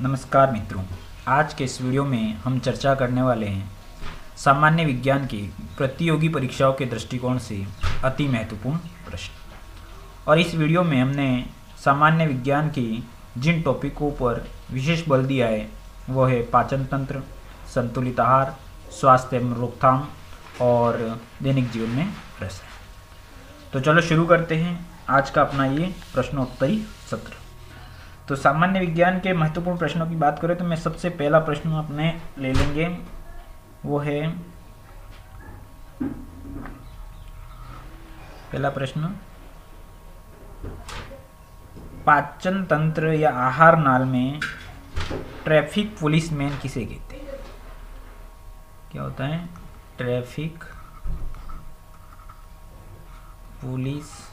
नमस्कार मित्रों, आज के इस वीडियो में हम चर्चा करने वाले हैं सामान्य विज्ञान की प्रतियोगी परीक्षाओं के दृष्टिकोण से अति महत्वपूर्ण प्रश्न। और इस वीडियो में हमने सामान्य विज्ञान की जिन टॉपिकों पर विशेष बल दिया है वो है पाचन तंत्र, संतुलित आहार, स्वास्थ्य एवं रोकथाम और दैनिक जीवन में प्रश्न। तो चलो शुरू करते हैं आज का अपना ये प्रश्नोत्तरी सत्र। तो सामान्य विज्ञान के महत्वपूर्ण प्रश्नों की बात करें तो मैं सबसे पहला प्रश्न अपने ले लेंगे, वो है पहला प्रश्न, पाचन तंत्र या आहार नाल में ट्रैफिक पुलिसमैन किसे कहते हैं? क्या होता है ट्रैफिक पुलिसमैन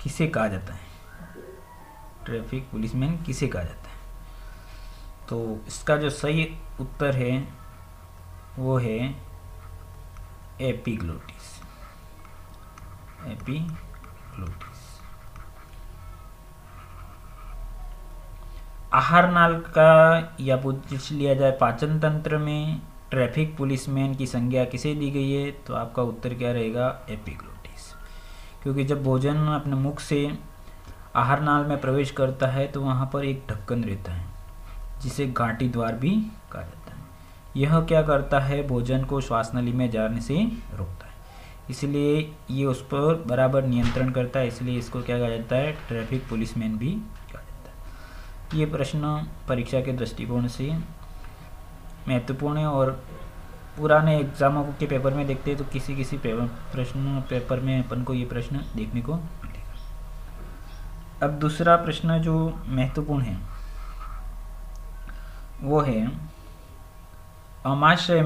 किसे कहा जाता है? ट्रैफिक पुलिसमैन किसे कहा जाता है? तो इसका जो सही उत्तर है वो है एपिग्लोटिस। एपिग्लोटिस। आहार नाल का या पूछ लिया जाए पाचन तंत्र में ट्रैफिक पुलिसमैन की संज्ञा किसे दी गई है, तो आपका उत्तर क्या रहेगा? एपिग्लोटिस। क्योंकि जब भोजन अपने मुख से आहार नाल में प्रवेश करता है तो वहाँ पर एक ढक्कन रहता है जिसे घाटी द्वार भी कहा जाता है। यह क्या करता है? भोजन को श्वास नली में जाने से रोकता है, इसलिए ये उस पर बराबर नियंत्रण करता है, इसलिए इसको क्या कहा जाता है? ट्रैफिक पुलिसमैन भी कहा जाता है। ये प्रश्न परीक्षा के दृष्टिकोण से महत्वपूर्ण है और पुराने एग्जामों के पेपर में देखते हैं तो किसी प्रश्न पेपर में अपन को ये प्रश्न देखने को मिलेगा। अब दूसरा प्रश्न जो महत्वपूर्ण है वो है अमाशय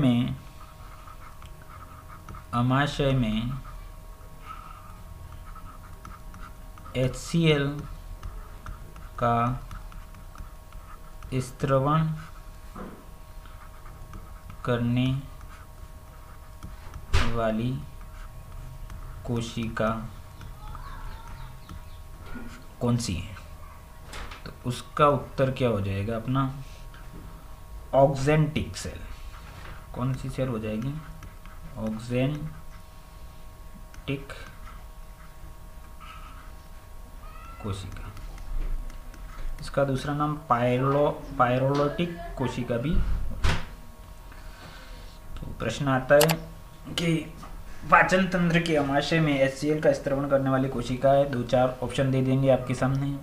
में HCl का स्त्रवण करने वाली कोशिका कौन सी है? तो उसका उत्तर क्या हो जाएगा अपना? Oxyntic cell. कौन सी सेल हो जाएगी? ऑक्जेंटिक कोशिका। इसका दूसरा नाम पायरोलिटिक कोशिका भी। तो प्रश्न आता है कि पाचन तंत्र के अमाशय में HCl का स्त्रवण करने वाली कोशिका है। 2-4 ऑप्शन दे देंगे आपके सामने,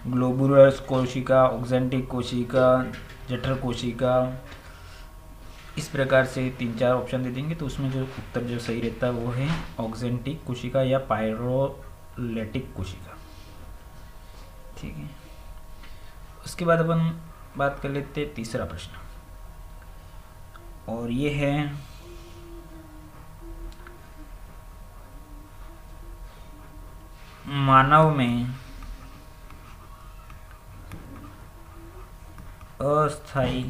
ग्लोबुलर कोशिका, ऑक्जेंटिक कोशिका, जठर कोशिका, इस प्रकार से 3-4 ऑप्शन दे देंगे। तो उसमें जो उत्तर जो सही रहता है वो है ऑक्जेंटिक कोशिका या पायरोलिटिक कोशिका। ठीक है, उसके बाद अपन बात कर लेते हैं तीसरा प्रश्न, और ये है मानव में अस्थायी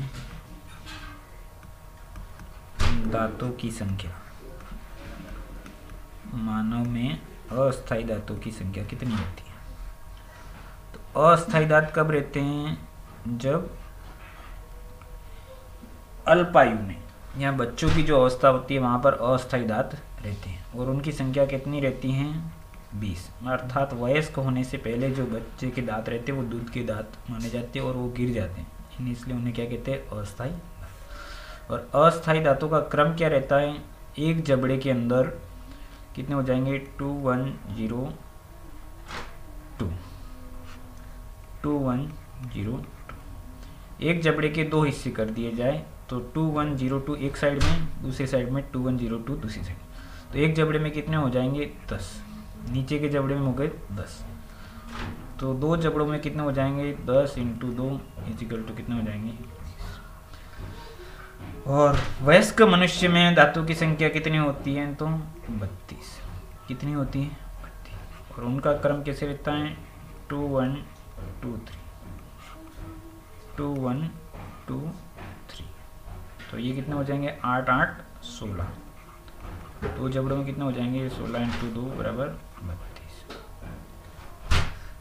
दांतों की संख्या। मानव में अस्थायी दांतों की संख्या कितनी होती है? तो अस्थायी दांत कब रहते हैं? जब अल्पायु में या बच्चों की जो अवस्था होती है वहाँ पर अस्थायी दांत रहते हैं, और उनकी संख्या कितनी रहती हैं? 20। अर्थात वयस्क होने से पहले जो बच्चे के दांत रहते हैं वो दूध के दांत माने जाते हैं और वो गिर जाते हैं, इसलिए उन्हें क्या कहते हैं? अस्थायी दांत। और अस्थायी दांतों का क्रम क्या रहता है? एक जबड़े के अंदर कितने हो जाएंगे 2102। एक जबड़े के दो हिस्से कर दिए जाए तो 2102 एक साइड में, दूसरी साइड में 2102 दूसरी साइड। तो एक जबड़े में कितने हो जाएंगे 10, नीचे के जबड़े में हो गए 10। तो दो जबड़ों में कितने हो जाएंगे 10 × 2 इक्वल टू कितने हो जाएंगे। और वयस्क मनुष्य में दांतों की संख्या कितनी होती है तो 32। कितनी होती है 32। और उनका क्रम कैसे रहता है 2 1 2 3 2 1 2 3। तो ये कितने हो जाएंगे 8 8 16। दो जबड़ों में कितने हो जाएंगे 16 × 2 बराबर 32।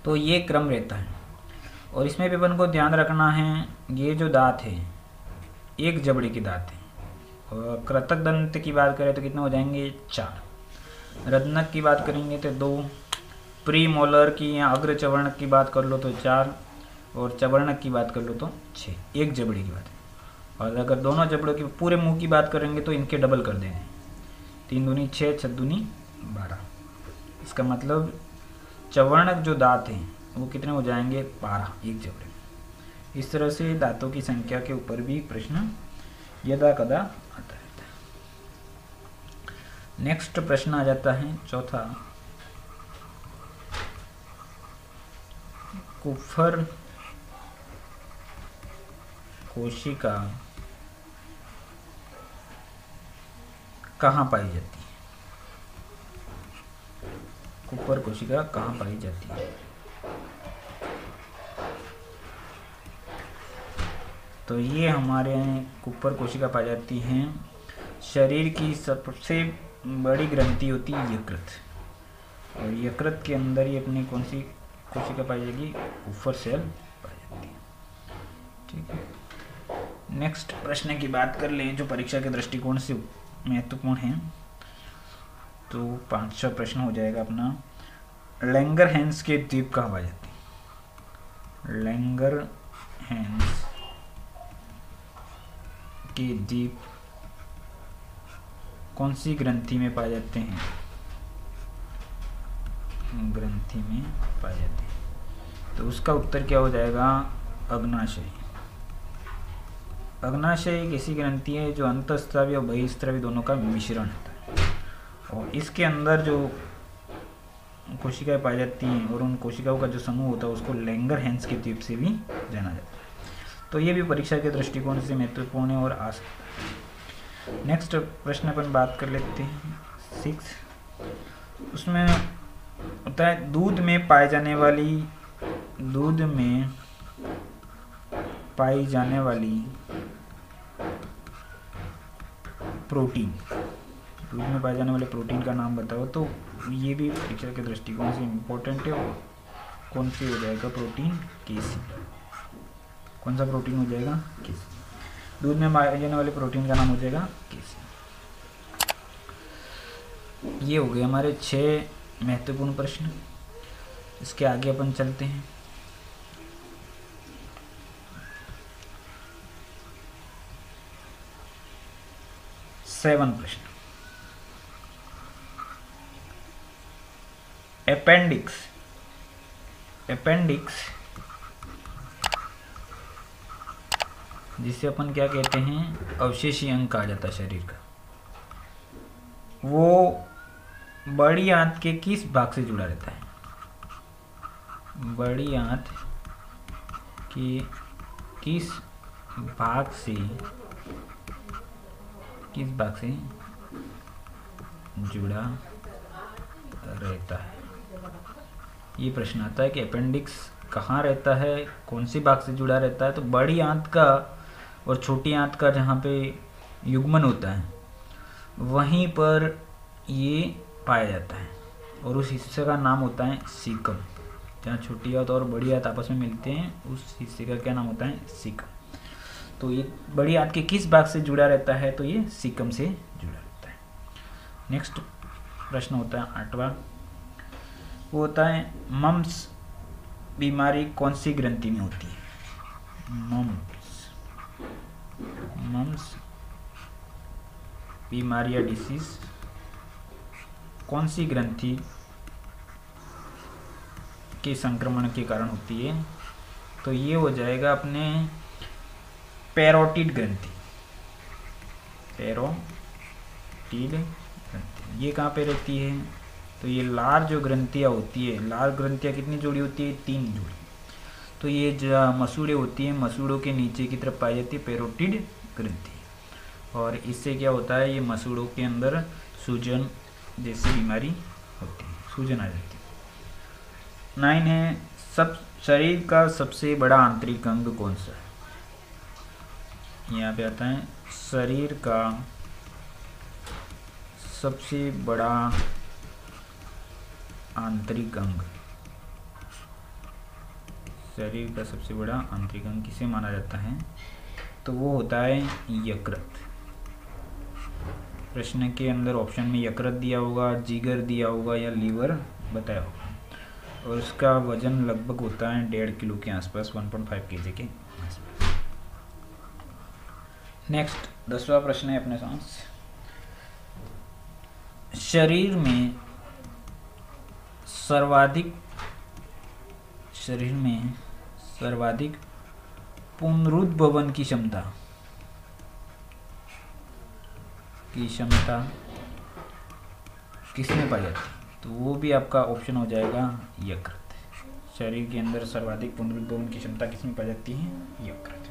तो ये क्रम रहता है। और इसमें भी अपन को ध्यान रखना है, ये जो दांत है एक जबड़े के दांत है। और कृतक दंत की बात करें तो कितने हो जाएंगे 4। रत्नक की बात करेंगे तो 2। प्री मोलर की या अग्र चवर्णक की बात कर लो तो 4। और चवर्णक की बात कर लो तो 6। एक जबड़े की बात है। और अगर दोनों जबड़ों की पूरे मुंह की बात करेंगे तो इनके डबल कर देंगे, 3 दूनी 6 6 दूनी 12। इसका मतलब चवर्णक जो दांत हैं वो कितने हो जाएंगे 12 एक जबड़े। इस तरह से दांतों की संख्या के ऊपर भी प्रश्न यदा कदा आता रहता है। नेक्स्ट प्रश्न आ जाता है चौथा, कुफर कोशिका कहाँ पाई जाती है। कुफर कोशिका कहाँ पाई जाती है। तो ये हमारे कुफर कोशिका पाई जाती हैं, शरीर की सबसे बड़ी ग्रंथि होती है यकृत। और यकृत के अंदर ही अपनी कौन सी कोशिका पाई जाएगी कुफर सेल पाई जाती है। ठीक है, नेक्स्ट प्रश्न की बात कर लें जो परीक्षा के दृष्टिकोण से महत्वपूर्ण है। तो 5वां प्रश्न हो जाएगा अपना, लैंगरहैंस के द्वीप कहाँ पाई जाती है। लैंगरहैंस के द्वीप कौन सी ग्रंथि में पाए जाते हैं। ग्रंथि में पाए जाते हैं। तो उसका उत्तर क्या हो जाएगा अग्नाशय। अग्नाशय एक ऐसी ग्रंथि है जो अंतःस्रावी और बहिःस्रावी दोनों का मिश्रण होता है। और इसके अंदर जो कोशिकाएं पाई जाती हैं और उन कोशिकाओं का जो समूह होता है उसको लैंगरहैंस के द्वीप से भी जाना जाता है। तो ये भी परीक्षा के दृष्टिकोण से महत्वपूर्ण है और आ सकता है। नेक्स्ट प्रश्न अपन बात कर लेते हैं 6। उसमें होता है दूध में पाई जाने वाली प्रोटीन। दूध में पाए जाने वाले प्रोटीन का नाम बताओ। तो ये भी परीक्षा के दृष्टिकोण से इम्पोर्टेंट है। और कौन सी हो जाएगा प्रोटीन केसी। कौन सा प्रोटीन हो जाएगा केसी। दूध में पाए जाने वाले प्रोटीन का नाम हो जाएगा केसी। ये हो गए हमारे 6 महत्वपूर्ण प्रश्न। इसके आगे अपन चलते हैं। सेवन प्रश्न, अपेंडिक्स जिसे अपन क्या कहते हैं अवशेषी अंग कहा जाता है शरीर का, वो बड़ी आंत के किस भाग से जुड़ा रहता है। बड़ी आंत के किस भाग से जुड़ा रहता है। ये प्रश्न आता है कि अपेंडिक्स कहाँ रहता है, कौन सी भाग से जुड़ा रहता है। तो बड़ी आंत का और छोटी आंत का जहाँ पे युग्मन होता है वहीं पर ये पाया जाता है और उस हिस्से का नाम होता है सीकम। जहाँ छोटी आंत और बड़ी आंत आपस में मिलते हैं उस हिस्से का क्या नाम होता है सीकम। तो ये बड़ी आंत के किस भाग से जुड़ा रहता है तो ये सीकम से जुड़ा रहता है। नेक्स्ट प्रश्न होता है 8वां, वो होता है मम्स बीमारी कौन सी ग्रंथि में होती है। मम्स बीमारी या डिसीज कौन सी ग्रंथि के संक्रमण के कारण होती है? तो ये हो जाएगा अपने पैरोटिड ग्रंथि। पैरोटिड ग्रंथि ये कहाँ पे रहती है? तो ये लार जो ग्रंथियाँ होती है, लार ग्रंथियाँ कितनी जोड़ी होती है? 3 जोड़ी। तो ये जो मसूड़े होती हैं, मसूड़ों के नीचे की तरफ पाई जाती है पैरोटिड ग्रंथि, और इससे क्या होता है, ये मसूड़ों के अंदर सूजन जैसी बीमारी होती है, सूजन आ जाती है। 9 है, सब शरीर का सबसे बड़ा आंतरिक अंग कौन सा है? यहाँ पे आता है शरीर का सबसे बड़ा आंतरिक अंग। शरीर का सबसे बड़ा आंतरिक अंग किसे माना जाता है? तो वो होता है यकृत। प्रश्न के अंदर ऑप्शन में यकृत दिया होगा, जिगर दिया होगा या लीवर बताया होगा, और उसका वजन लगभग होता है 1.5 किलो के आसपास, 1.5 kg के आसपास। नेक्स्ट 10वां प्रश्न है अपने साथ, शरीर में सर्वाधिक पुनरुद्भवन की क्षमता किसमें पाई जाती है? तो वो भी आपका ऑप्शन हो जाएगा यकृत। शरीर के अंदर सर्वाधिक पुनरुद्भवन की क्षमता किसमें पाई जाती है? यकृत।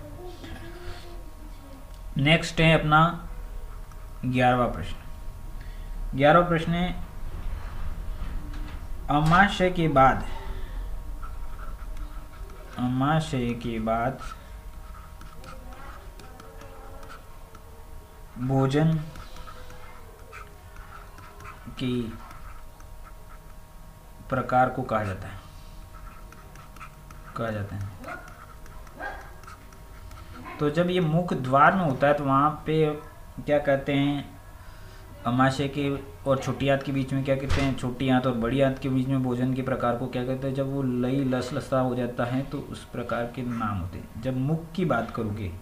नेक्स्ट है अपना 11वां प्रश्न। 11वां प्रश्न है, अमाशय के बाद भोजन के प्रकार को कहा जाता है। तो जब ये मुख द्वार में होता है तो वहाँ पे क्या कहते हैं, अमाशय के और छोटी आंत के बीच में क्या कहते हैं, छोटी आंत और बड़ी आंत के बीच में भोजन के प्रकार को क्या कहते हैं? जब वो लसा हो जाता है तो उस प्रकार के नाम होते हैं। जब मुख की बात करोगे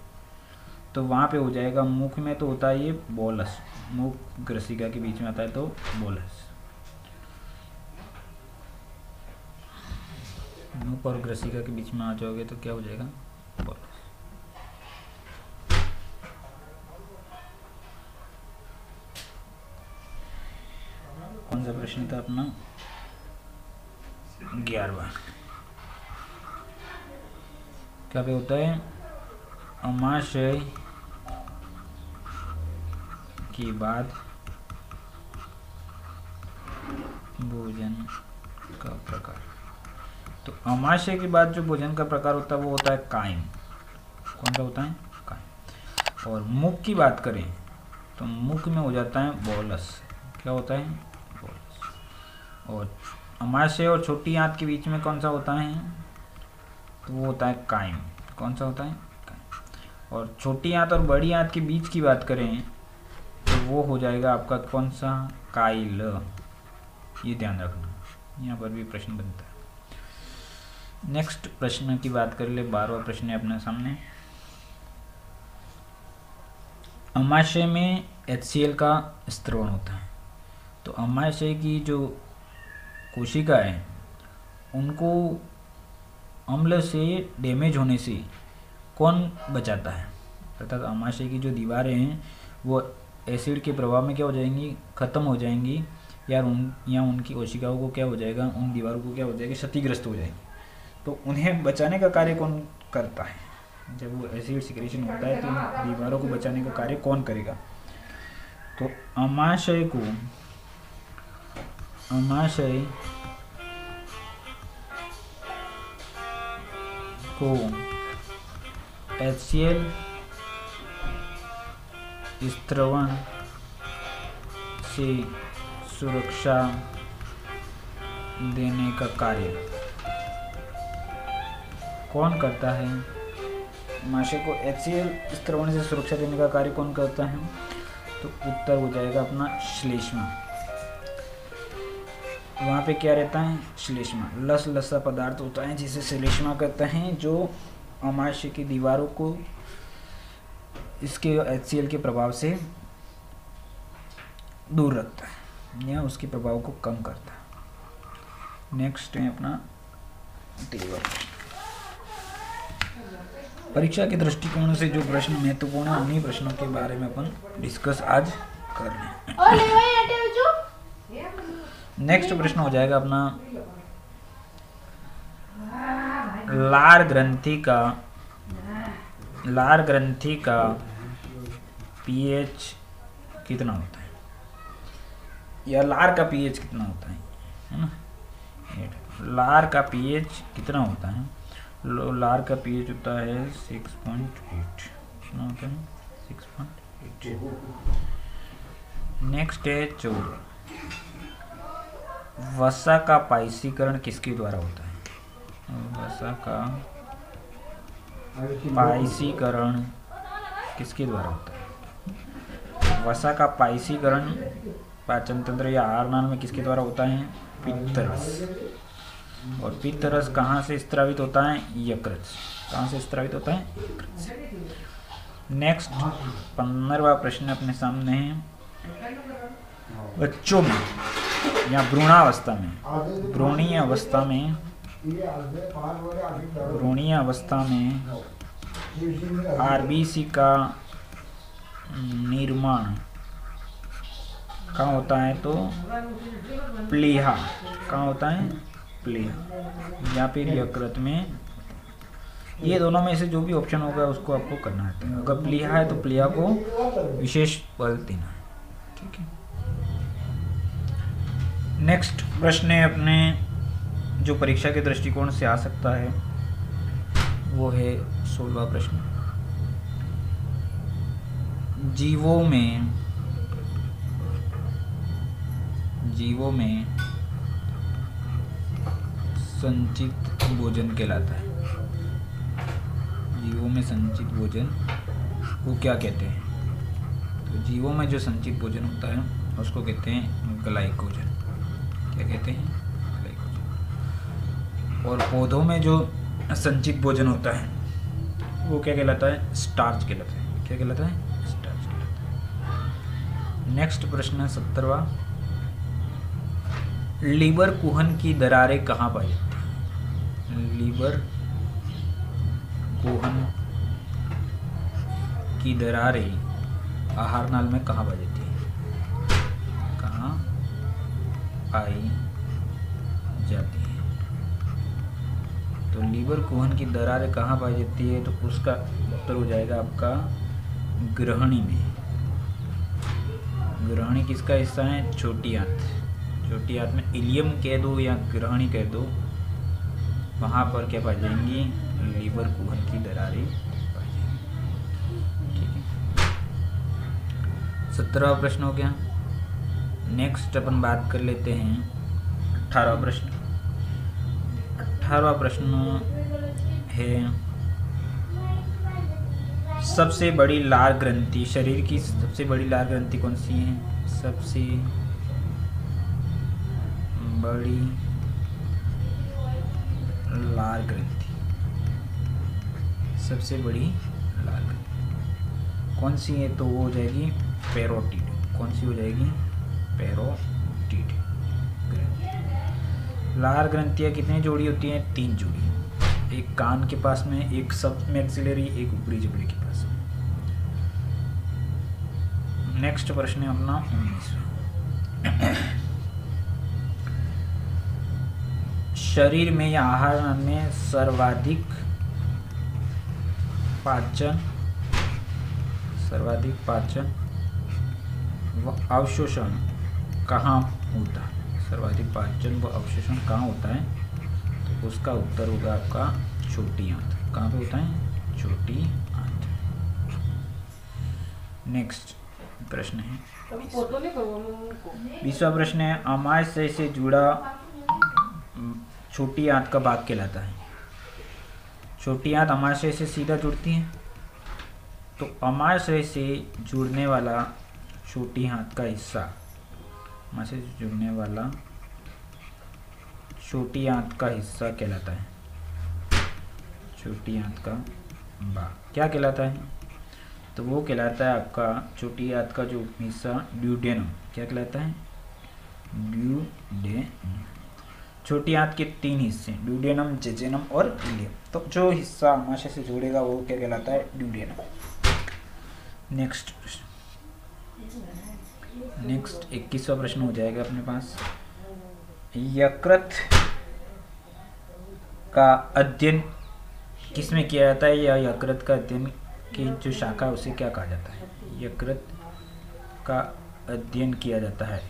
तो वहाँ पे हो जाएगा, मुख में तो होता है ये बोलस, मुख ग्रसिका के बीच में आता है तो बोलस। मुख और ग्रसिका के बीच में आ जाओगे तो क्या हो जाएगा? बोलस। कौन सा प्रश्न था अपना? 11वां। क्या पे होता है, अमाशय के बाद भोजन का प्रकार। तो अमाशय के बाद जो भोजन का प्रकार होता है वो होता है कायम। कौन सा होता है? कायम। और मुख की बात करें तो मुख में हो जाता है बोलस। क्या होता है? बोलस। और अमाशय और छोटी आंत के बीच में कौन सा होता है? तो वो होता है कायम। कौन सा होता है? कायम। और छोटी आंत और बड़ी आंत के बीच की बात करें तो वो हो जाएगा आपका कौन सा? काइल। ये ध्यान रखना, यहाँ पर भी प्रश्न बनता है। नेक्स्ट प्रश्न की बात कर ले, 12वां प्रश्न है अपने सामने। अमाशय में HCl का स्त्रवण होता है। तो अमाशय की जो कोशिका है उनको अम्ल से डैमेज होने से कौन बचाता है? अर्थात अमाशय की जो दीवारें हैं वो एसिड के प्रभाव में क्या हो जाएंगी? ख़त्म हो जाएंगी, या उनकी कोशिकाओं को क्या हो जाएगा? उन दीवारों को क्या हो जाएगी? क्षतिग्रस्त हो जाएगी। तो उन्हें बचाने का कार्य कौन करता है? जब वो एसिड सिक्रेशन होता है तो उन दीवारों को बचाने का कार्य कौन करेगा? तो अमाशय को HCl स्त्रवण से सुरक्षा देने का कार्य कौन करता है? अमाशय को HCl स्त्रवण से सुरक्षा देने का कार्य कौन करता है? तो उत्तर हो जाएगा अपना श्लेष्मा। वहाँ पे क्या रहता है? श्लेष्मा। लसा पदार्थ होता है जिसे श्लेष्मा कहते हैं, जो अमाशय की दीवारों को इसके HCl के प्रभाव से दूर रखता है। या उसके प्रभाव को कम करता है। नेक्स्ट है अपना तेरहवां प्रश्न। परीक्षा के दृष्टिकोण से जो प्रश्न महत्वपूर्ण है उन्हीं प्रश्नों के बारे में अपन डिस्कस आज कर रहे हैं। नेक्स्ट प्रश्न हो जाएगा अपना लार ग्रंथि का पीएच कितना होता है, या लार का पीएच कितना होता है ना। लार का पीएच कितना होता है, लार का पीएच होता है 6.8, कितना होता है 6.8। नेक्स्ट है 14, वसा का पाइसीकरण किसके द्वारा होता है। वसा का पाइसीकरण किसके द्वारा होता है। वसा का पाइसीकरण पाचन तंत्र या आहार नाल में किसके द्वारा होता है, पित्तरस। और पित्तरस कहाँ से स्त्रावित होता है, यकृत। कहाँ से स्त्रावित होता है, यकृत से। नेक्स्ट 15वां प्रश्न अपने सामने है, बच्चों में या भ्रूणावस्था में, भ्रूणीय अवस्था में आरबीसी का निर्माण कहाँ होता है, तो प्लीहा। कहाँ होता है, प्लीहा या फिर यकृत में। ये दोनों में से जो भी ऑप्शन होगा उसको आपको करना है। अगर प्लीहा है तो प्लीहा को विशेष बल देना है, ठीक है। नेक्स्ट प्रश्न है अपने जो परीक्षा के दृष्टिकोण से आ सकता है वो है 16वां प्रश्न। जीवों में संचित भोजन कहलाता है। जीवों में संचित भोजन को क्या कहते हैं, तो जीवों में जो संचित भोजन होता है उसको कहते हैं ग्लाइकोजन। क्या कहते हैं, ग्लाइकोजन। और पौधों में जो संचित भोजन होता है वो क्या कहलाता है, स्टार्च कहलाता है। क्या कहलाता है, स्टार्च कहलाता है। नेक्स्ट प्रश्न है 17वां, लीवर कुहन की दरारें कहाँ पाई जाती हैं। लीवर कुहन की दरारें आहार नाल में कहाँ पाई जाती है, कहाँ पाई जाती है। तो लीवर कुहन की दरारें कहाँ पाई जाती है, तो उसका उत्तर हो जाएगा आपका ग्रहणी में। ग्रहणी किसका हिस्सा है, छोटी आंत। छोटी आंत में इलियम कह दो या ग्रहणी कह दो, वहाँ पर क्या पाई जाएंगी, लीवर कुहन की दरारें पाई जाएंगी, ठीक है। 17वां प्रश्न हो गया। नेक्स्ट अपन बात कर लेते हैं 18वां प्रश्न। 18वां प्रश्न है, सबसे बड़ी लार ग्रंथि, शरीर की सबसे बड़ी लार ग्रंथि कौन सी है। सबसे बड़ी लार ग्रंथि, सबसे बड़ी लार ग्रंथि कौन सी है, तो वो हो जाएगी पैरोटिड। कौन सी हो जाएगी, पैरोटिड ग्रंथि। लार ग्रंथियाँ कितनी जोड़ी होती हैं, 3 जोड़ी। एक कान के पास में, एक सब मैक्सिलरी, एक ऊपरी जबड़े के पास में। नेक्स्ट प्रश्न है अपना 19वां, शरीर में या आहार में सर्वाधिक पाचन व अवशोषण कहाँ होता है। सर्वाधिक पाचन व अवशोषण कहाँ होता है, तो उसका उत्तर होगा आपका छोटी आंत। कहाँ पे होता है, छोटी आंत। नेक्स्ट प्रश्न है 20वां प्रश्न है, अमाशय से जुड़ा छोटी आंत का भाग कहलाता है। छोटी आंत अमाशय से सीधा जुड़ती है, तो अमाशय से जुड़ने वाला छोटी आंत का हिस्सा, अमाशय से जुड़ने वाला छोटी आंत का हिस्सा कहलाता है। छोटी आंत का भाग क्या कहलाता है, तो वो कहलाता है आपका छोटी आंत का जो हिस्सा ड्यूडेनम। क्या कहलाता है, ड्यूडेनम। छोटी आंत के 3 हिस्से, ड्यूडेनम, जेजेनम और इलियम। तो जो हिस्सा आमाशय से जुड़ेगा वो क्या कहलाता है? ड्यूडेनम। नेक्स्ट 21वां प्रश्न हो जाएगा अपने पास। यकृत का अध्ययन किसमें किया जाता है, या यकृत का अध्ययन की जो शाखा है उसे क्या कहा जाता है? यकृत का अध्ययन किया जाता है,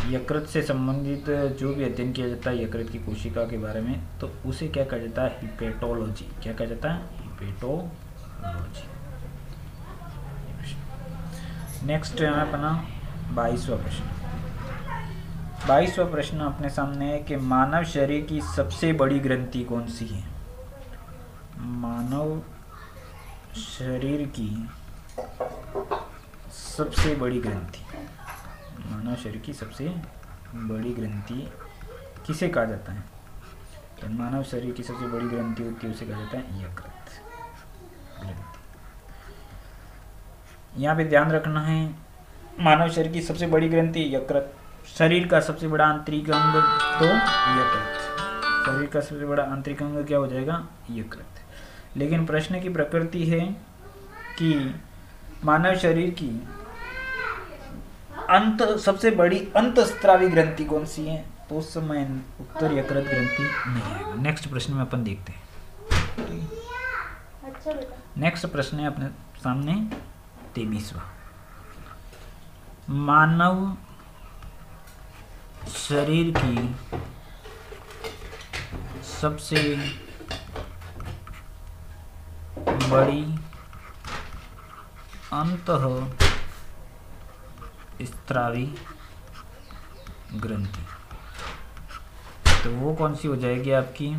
यकृत से संबंधित जो भी अध्ययन किया जाता है यकृत की कोशिका के बारे में, तो उसे क्या कहा जाता है? हिपेटोलॉजी। क्या कहा जाता है? हिपेटोलॉजी। नेक्स्ट है अपना 22वां प्रश्न। 22वां प्रश्न अपने सामने है कि मानव शरीर की सबसे बड़ी ग्रंथि कौन सी है? मानव शरीर की सबसे बड़ी ग्रंथि, मानव शरीर की सबसे बड़ी ग्रंथि किसे कहा जाता है? तो मानव शरीर की सबसे बड़ी ग्रंथि होती है उसे कहा जाता है यकृत ग्रंथि। यहाँ पे ध्यान रखना है, मानव शरीर की सबसे बड़ी ग्रंथि यकृत। शरीर का सबसे बड़ा आंतरिक अंग तो यकृत, शरीर का सबसे बड़ा आंतरिक अंग क्या हो जाएगा? यकृत। लेकिन प्रश्न की प्रकृति है कि मानव शरीर की सबसे बड़ी अंतःस्रावी ग्रंथि कौन सी है, तो उस समय उत्तर यकृत ग्रंथि नहीं आएगा। नेक्स्ट प्रश्न में अपन देखते हैं। नेक्स्ट प्रश्न है अपने सामने 23वां। मानव शरीर की सबसे बड़ी अंतःस्रावी ग्रंथि, तो वो कौन सी हो जाएगी आपकी?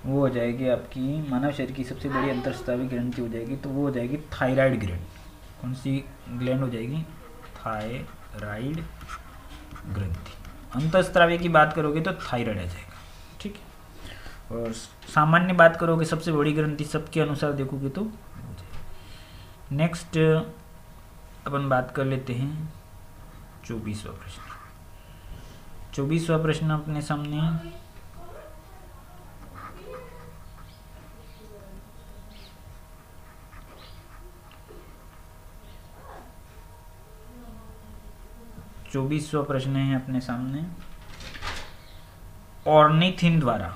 वो हो जाएगी आपकी, मानव शरीर की सबसे बड़ी अंतःस्रावी ग्रंथि हो जाएगी, तो वो हो जाएगी थायराइड ग्लैंड। कौन सी ग्लैंड हो जाएगी? थायराइड ग्रंथि। अंतःस्रावी की बात करोगे तो थायराइड आ जाएगा, ठीक है। और सामान्य बात करोगे सबसे बड़ी ग्रंथि सबके अनुसार देखोगे तो हो जाएगी। नेक्स्ट अपन बात कर लेते हैं 24वां प्रश्न। 24वां प्रश्न अपने सामने प्रश्न है अपने सामने। ऑर्निथिन द्वारा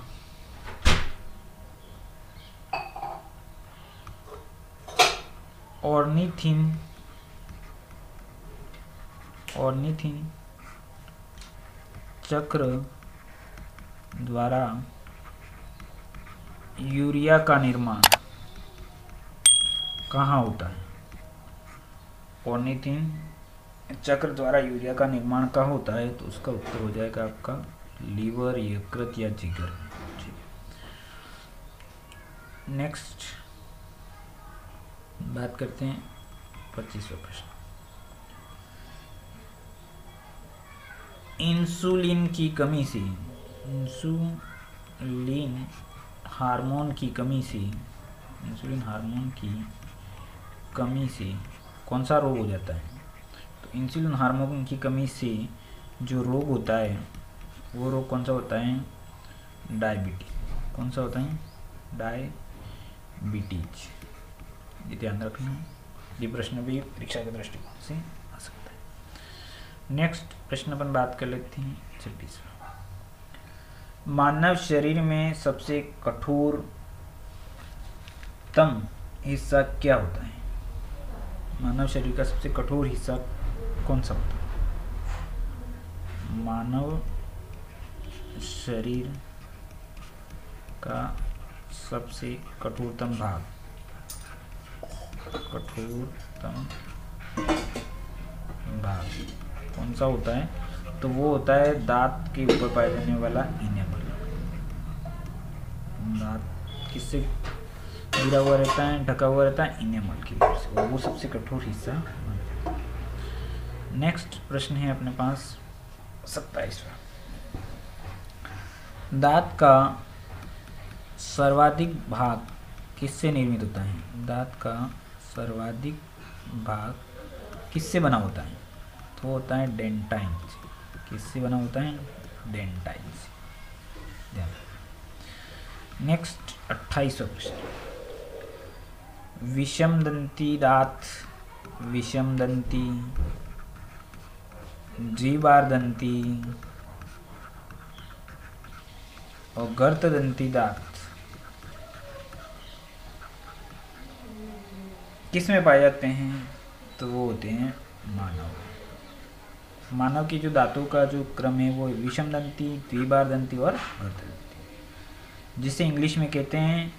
ऑर्निथिन चक्र द्वारा यूरिया का निर्माण कहाँ होता है? ऑर्निथिन चक्र द्वारा यूरिया का निर्माण कहाँ होता है? तो उसका उत्तर हो जाएगा आपका लीवर, यकृत या जिगर। नेक्स्ट बात करते हैं 25वां प्रश्न। इंसुलिन हार्मोन की कमी से कौन सा रोग हो जाता है? तो इंसुलिन हार्मोन की कमी से जो रोग होता है वो रोग कौन सा होता है? डायबिटीज। कौन सा होता है? डायबिटीज। ये ध्यान रखना, ये प्रश्न भी परीक्षा के दृष्टिकोण से आ सकता है। नेक्स्ट प्रश्न अपन बात कर लेते हैं 26वां। मानव शरीर में सबसे कठोरतम हिस्सा क्या होता है? मानव शरीर का सबसे कठोर हिस्सा कौन सा होता है? मानव शरीर का सबसे कठोरतम भाग कौन सा होता है? तो वो होता है दांत के ऊपर पाया जाने वाला इनेमल। दांत किससे घिरा हुआ रहता है, ढका हुआ रहता है? इनेमल की वजह से, और वो सबसे कठोर हिस्सा। नेक्स्ट प्रश्न है अपने पास 27वां। दांत का सर्वाधिक भाग किससे निर्मित होता है? दांत का सर्वाधिक भाग किससे बना होता है? तो होता है डेंटाइन से। किससे बना होता है? डेंटाइन से। नेक्स्ट 28वां प्रश्न, विषमदंती दांत, विषमदंती, द्विबारदंती और गर्तदंती दांत किस में पाए जाते हैं? तो वो होते हैं मानव। मानव की जो दांतों का जो क्रम है वो विषमदंती, द्विबारदंती और गर्तदंती, जिसे इंग्लिश में कहते हैं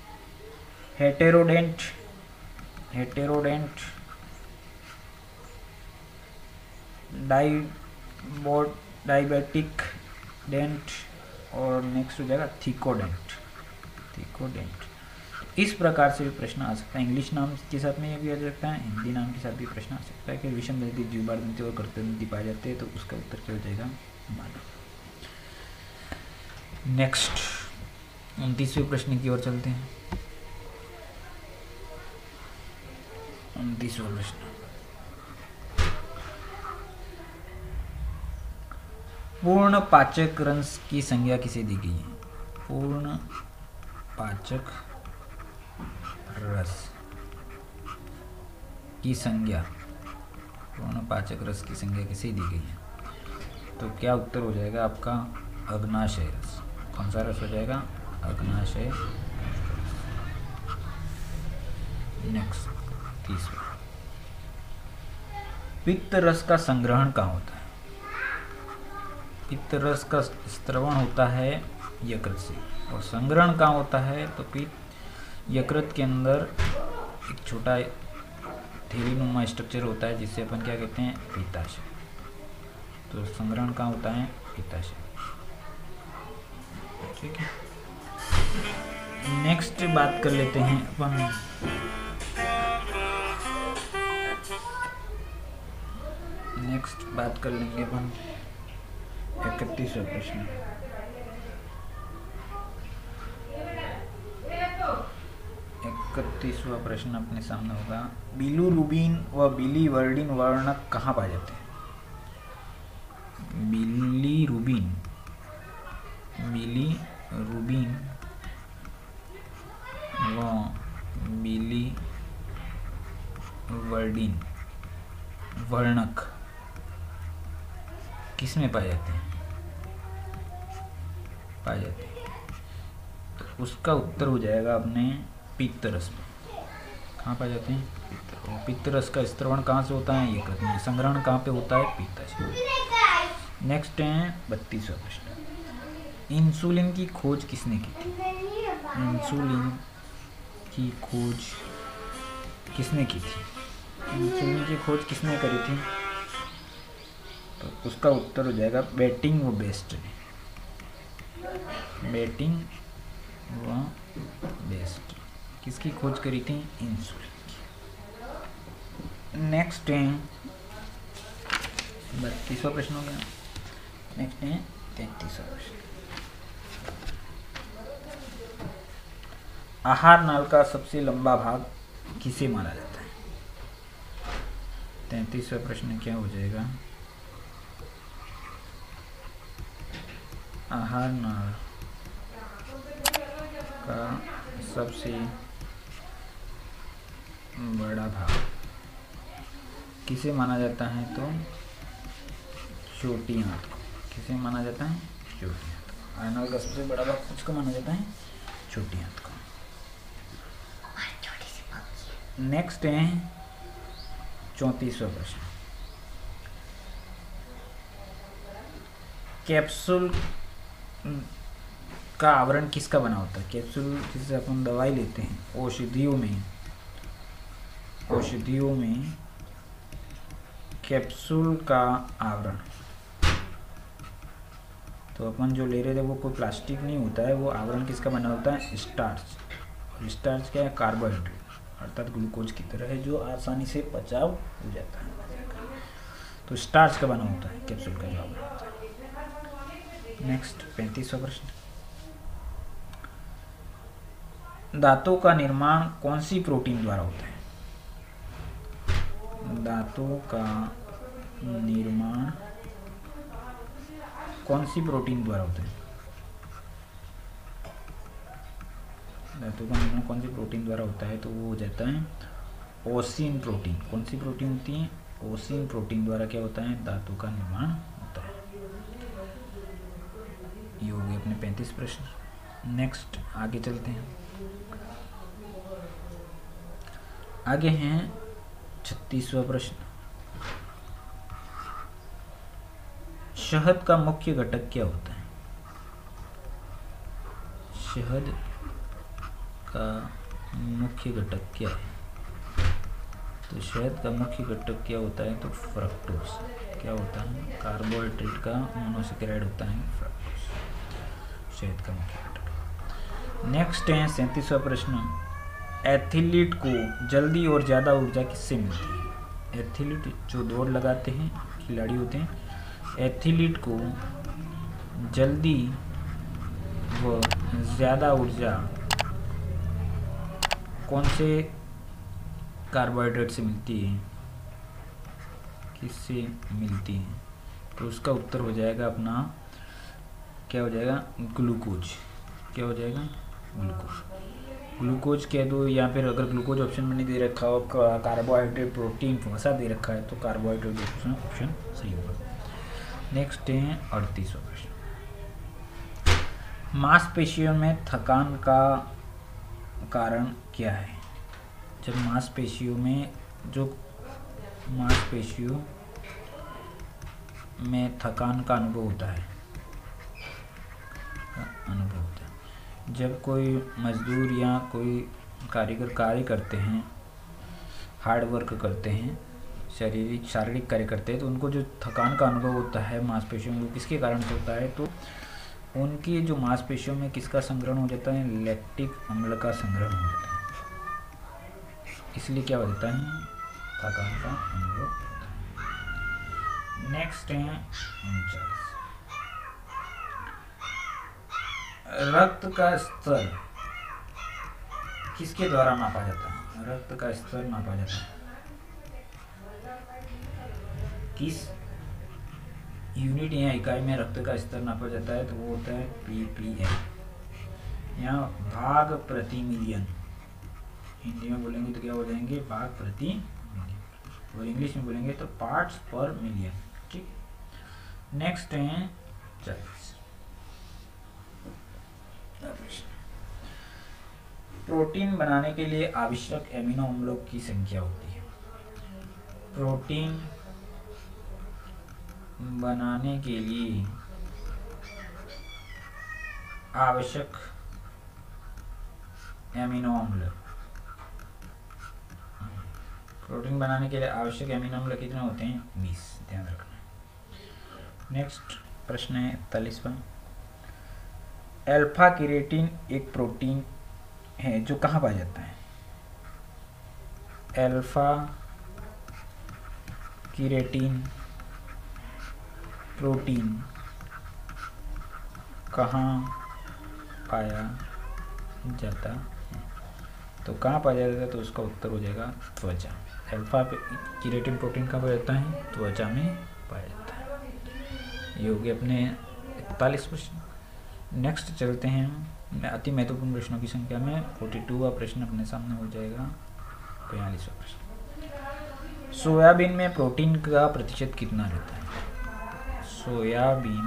हेटेरोडेंट, हेटेरोडेंट, डायबेटिक डेंट और नेक्स्ट हो जाएगा थिकोडेंट, थिकोडेंट। इस प्रकार से भी प्रश्न आ सकता है। इंग्लिश नाम के साथ में ये भी आ सकता है, हिंदी नाम के साथ भी प्रश्न आ सकता है कि विषमदंती, द्विबारदंती और गर्तदंती पाए जाते हैं, तो उसका उत्तर क्या हो जाएगा? मानव। नेक्स्ट 29वें प्रश्न की ओर चलते हैं। 29वां प्रश्न, पूर्ण पाचक रस की संज्ञा किसे दी गई है? पूर्ण पाचक रस की संज्ञा, पूर्ण पाचक रस की संज्ञा किसे दी गई है? तो क्या उत्तर हो जाएगा आपका? अग्नाशय रस। कौन सा रस हो जाएगा? अग्नाशय। नेक्स्ट 30वां, पित्त रस का संग्रहण कहाँ होता है? पित्त रस का स्त्रवण होता है यकृत से, और संग्रहण कहाँ होता है? तो पित्त यकृत के अंदर एक छोटा थैलीनुमा स्ट्रक्चर होता है जिससे अपन क्या कहते हैं? पित्ताशय। तो संग्रहण कहाँ होता है? पित्ताशय। ठीक है, नेक्स्ट बात कर लेते हैं अपन नेक्स्ट बात कर लेंगे अपन 31वां प्रश्न। 31वां प्रश्न अपने सामने होगा, बिलीरुबिन व बिलीवर्डिन वर्णक कहाँ पाए जाते हैं? बिलीरुबिन, बिलीरुबिन व बिलीवर्डिन वर्णक किस में पाए जाते हैं? पाए जाते हैं, तो उसका उत्तर हो जाएगा अपने पित्त रस में। कहाँ पाए जाते हैं? पित्त। और पित्त रस का स्त्रवण कहाँ से होता है? यकृत में। संग्रहण कहाँ पे होता है? पित्ताशय। नेक्स्ट है 32वां प्रश्न, इंसुलिन की खोज किसने की थी? इंसुलिन की खोज किसने की थी? इंसुलिन की खोज किसने करी थी? तो उसका उत्तर हो जाएगा बेटिंग व बेस्ट ने। बेटिंग व बेस्ट किसकी खोज करी थी? इंसुलिन की। नेक्स्ट है 32वां प्रश्न हो गया। नेक्स्ट है 33वां प्रश्न, आहार नाल का सबसे लंबा भाग किसे माना जाता है? 33वां प्रश्न क्या हो जाएगा? आहार नाल का सबसे बड़ा भाग किसे माना जाता है? तो छोटी आंत को। किसे माना जाता है? छोटी आंत को। आहार नाल का सबसे बड़ा भाग किसको माना जाता है? छोटी आंत को। नेक्स्ट है 34वां प्रश्न, कैप्सूल का आवरण किसका बना होता है? कैप्सूल जिससे अपन दवाई लेते हैं औषधियों में कैप्सूल का आवरण, तो अपन जो ले रहे थे वो कोई प्लास्टिक नहीं होता है, वो आवरण किसका बना होता है? स्टार्च। और स्टार्च क्या है? कार्बोहाइड्रेट अर्थात ग्लूकोज की तरह है जो आसानी से पचाव हो जाता है। तो स्टार्च का बना होता है कैप्सूल का जो आवरण होता है। नेक्स्ट 35वां प्रश्न, दांतों का निर्माण कौन सी प्रोटीन द्वारा होता है? धातु का निर्माण कौन सी प्रोटीन द्वारा होता है? धातु का निर्माण कौन सी प्रोटीन द्वारा होता है? तो वो हो जाता है ओसिन प्रोटीन। कौन सी प्रोटीन होती है? ओसिन प्रोटीन द्वारा क्या होता है? धातु का निर्माण होता है। ये हो गए अपने 35 प्रश्न। नेक्स्ट आगे चलते हैं। आगे हैं 36वां प्रश्न। शहद का मुख्य घटक क्या होता है? शहद का मुख्य घटक क्या है? तो शहद का मुख्य घटक क्या होता है? तो फ्रक्टोज। क्या होता है? कार्बोहाइड्रेट का मोनोसेकेराइड होता है फ्रक्टोज, शहद का मुख्य घटक। नेक्स्ट है 37वां प्रश्न। एथलीट को जल्दी और ज़्यादा ऊर्जा किससे मिलती है? एथलीट जो दौड़ लगाते हैं, खिलाड़ी होते हैं, एथलीट को जल्दी व ज़्यादा ऊर्जा कौन से कार्बोहाइड्रेट से मिलती है? किससे मिलती है? तो उसका उत्तर हो जाएगा अपना, क्या हो जाएगा? ग्लूकोज। क्या हो जाएगा? ग्लूकोज। ग्लूकोज कह दो, या फिर अगर ग्लूकोज ऑप्शन में नहीं दे रखा हो, कार्बोहाइड्रेट, प्रोटीन, वसा दे रखा है, तो कार्बोहाइड्रेट ऑप्शन सही होगा। नेक्स्ट है 38वां प्रश्न। मांसपेशियों में थकान का कारण क्या है? जब मांसपेशियों में थकान का अनुभव होता है, जब कोई मजदूर या कोई कारीगर कार्य करते हैं, हार्ड वर्क करते हैं, शारीरिक कार्य करते हैं, तो उनको जो थकान का अनुभव होता है मांसपेशियों में, किसके कारण से होता है? तो उनकी जो मांसपेशियों में किसका संग्रहण हो जाता है? लैक्टिक अम्ल का संग्रहण हो जाता है, इसलिए क्या हो जाता है? थकान का अनुभव। नेक्स्ट है 39। रक्त का स्तर किसके द्वारा नापा जाता है? रक्त का स्तर नापा जाता है किस यूनिट या इकाई में रक्त का स्तर नापा जाता है? तो वो होता है ppm, या भाग प्रति मिलियन। हिंदी में बोलेंगे तो क्या हो जाएंगे? भाग प्रति मिलियन, और इंग्लिश में बोलेंगे तो पार्ट्स पर मिलियन। ठीक। नेक्स्ट है 40। प्रोटीन बनाने के लिए आवश्यक एमिनो अम्लों की संख्या होती है। प्रोटीन बनाने के लिए आवश्यक एमिनो अम्ल, प्रोटीन बनाने के लिए आवश्यक एमिनो अम्ल कितने होते हैं? 20, ध्यान रखना। नेक्स्ट प्रश्न है 41वां। अल्फा केराटिन एक प्रोटीन है जो कहाँ पाया जाता है? अल्फा केराटिन प्रोटीन कहाँ पाया जाता है? तो कहाँ पाया जाता है? तो उसका उत्तर हो जाएगा त्वचा। अल्फा केराटिन प्रोटीन कहाँ पाया जाता है? त्वचा में पाया जाता है। ये हो गए अपने 41 प्रश्न। नेक्स्ट चलते हैं अति महत्वपूर्ण प्रश्नों की संख्या में 42वां प्रश्न अपने सामने हो जाएगा। 42वां प्रश्न। सोयाबीन में प्रोटीन का प्रतिशत कितना रहता है? सोयाबीन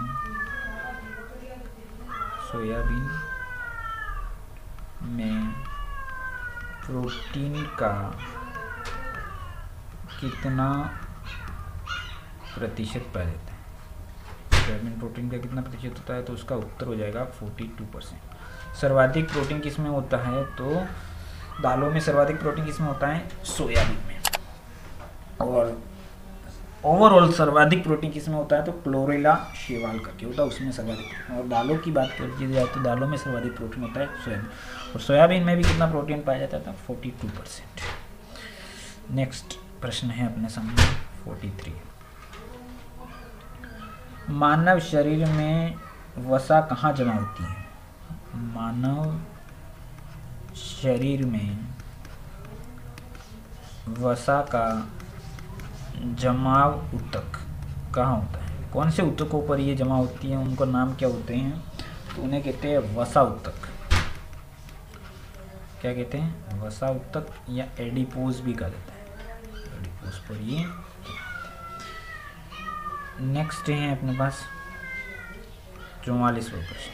में प्रोटीन का कितना प्रतिशत पाया जाता है? सोयाबीन प्रोटीन का कितना प्रतिशत होता है? तो उसका उत्तर हो जाएगा 42%। सर्वाधिक प्रोटीन किस में होता है? तो दालों में सर्वाधिक प्रोटीन किस में होता है? सोयाबीन में। और ओवरऑल सर्वाधिक प्रोटीन किस में होता है? तो क्लोरेला शेवाल करके होता है, उसमें सर्वाधिक। और दालों की बात कर दी जाए तो दालों में सर्वाधिक प्रोटीन होता है सोयाबीन। और सोयाबीन में भी कितना प्रोटीन पाया जाता था? 42%। नेक्स्ट प्रश्न है अपने सामने 43। मानव शरीर में वसा कहाँ जमा होती है? मानव शरीर में वसा का जमाव ऊतक कहाँ होता है? कौन से ऊतकों पर ये जमा होती है, उनको नाम क्या होते हैं? तो उन्हें कहते हैं वसा ऊतक। क्या कहते हैं? वसा ऊतक या एडिपोज भी कहा जाता है। एडिपोज पर ये। नेक्स्ट है अपने पास 44वां प्रश्न।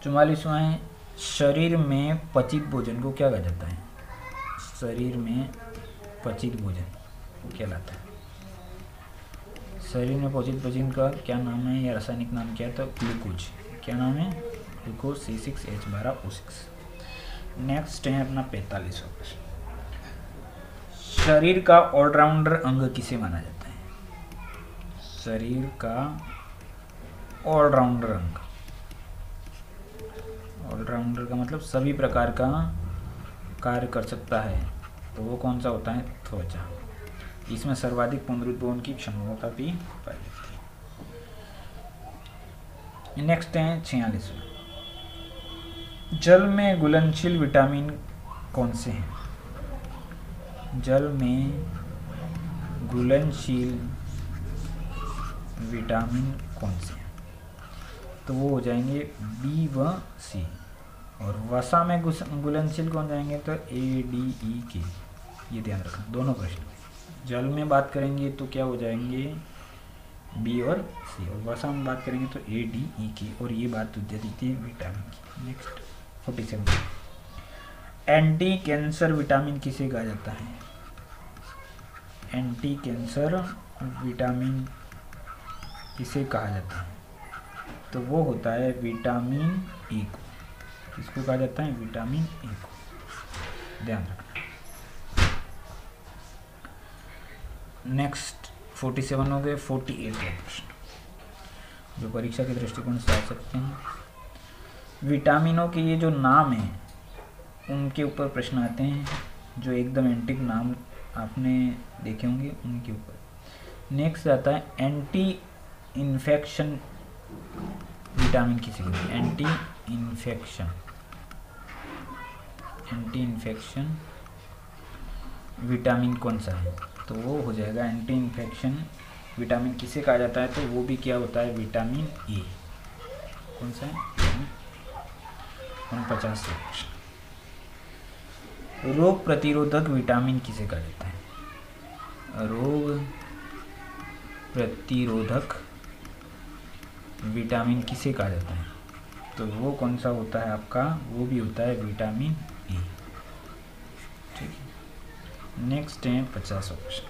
44वां है, शरीर में पचित भोजन को क्या कहा जाता है? शरीर में पचित भोजन कहलाता है। शरीर में पचित भोजन का क्या नाम है या रासायनिक नाम क्या है? तो ग्लूकोज। क्या नाम है? Glucose C6H12O6। नेक्स्ट है अपना 45वां प्रश्न। शरीर का ऑलराउंडर अंग किसे माना जाता है? शरीर का ऑलराउंडर अंग। ऑलराउंडर का मतलब सभी प्रकार का कार्य कर सकता है, तो वो कौन सा होता है? त्वचा। इसमें सर्वाधिक पुनरुत्पादन की क्षमता भी पाई जाती है। नेक्स्ट है 46वां। जल में घुलनशील विटामिन कौन से हैं? जल में घुलनशील विटामिन कौन से हैं? तो वो हो जाएंगे बी व सी। और वसा में घुलनशील कौन जाएंगे? तो ADE के। ये ध्यान रखना दोनों प्रश्न। जल में बात करेंगे तो क्या हो जाएंगे? बी और सी। और वसा में बात करेंगे तो ADE के। और ये बात दे देती है विटामिन की। नेक्स्ट 47। एंटी कैंसर विटामिन किसे कहा जाता है? एंटी कैंसर विटामिन किसे कहा जाता है? तो वो होता है विटामिन E को। किसको कहा जाता है? विटामिन E को। ध्यान रखना। नेक्स्ट 47 हो गए। 48 प्रश्न जो परीक्षा के दृष्टिकोण से आ सकते हैं। विटामिनों के ये जो नाम हैं उनके ऊपर प्रश्न आते हैं, जो एकदम एंटिक नाम आपने देखे होंगे उनके ऊपर। नेक्स्ट आता है एंटी इन्फेक्शन विटामिन किसे कहते हैं? एंटी इन्फेक्शन विटामिन कौन सा है? तो वो हो जाएगा एंटी इन्फेक्शन विटामिन किसे कहा जाता है? तो वो भी क्या होता है? Vitamin A. कौन सा है? 49। रोग प्रतिरोधक विटामिन किसे कहा जाता है? रोग प्रतिरोधक विटामिन किसे कहा जाता है? तो वो कौन सा होता है आपका? वो भी होता है विटामिन ए। ठीक है। नेक्स्ट है 50वां प्रश्न।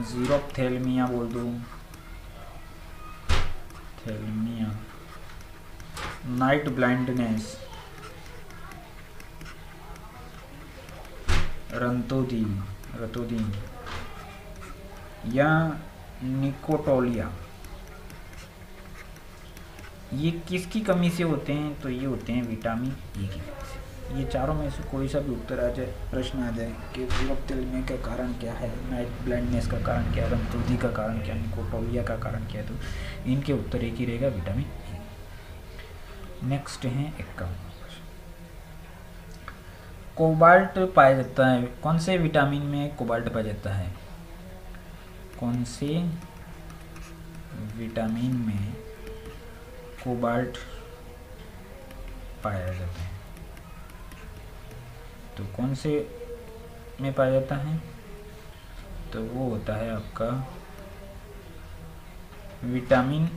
जीरोप्थेल्मिया बोल दो। थैलेमिया, नाइट ब्लाइंडनेस, रतोदीन या निकोटोलिया, ये किसकी कमी से होते हैं? तो ये होते हैं विटामिन E की कमी से। ये चारों में से कोई सा भी उत्तर आ जाए, प्रश्न आ जाए कि जीरोप्थेल्मिया का कारण क्या है, नाइट ब्लाइंडनेस का कारण क्या है, रतोदी का कारण क्या है, निकोटोलिया का कारण क्या है, तो इनके उत्तर एक ही रहेगा, विटामिन E। नेक्स्ट है 51। कोबाल्ट पाया जाता है कौन से विटामिन में? कोबाल्ट पाया जाता है कौन से विटामिन में कोबाल्ट पाया जाता है? तो कौन से में पाया जाता है? तो वो होता है आपका विटामिन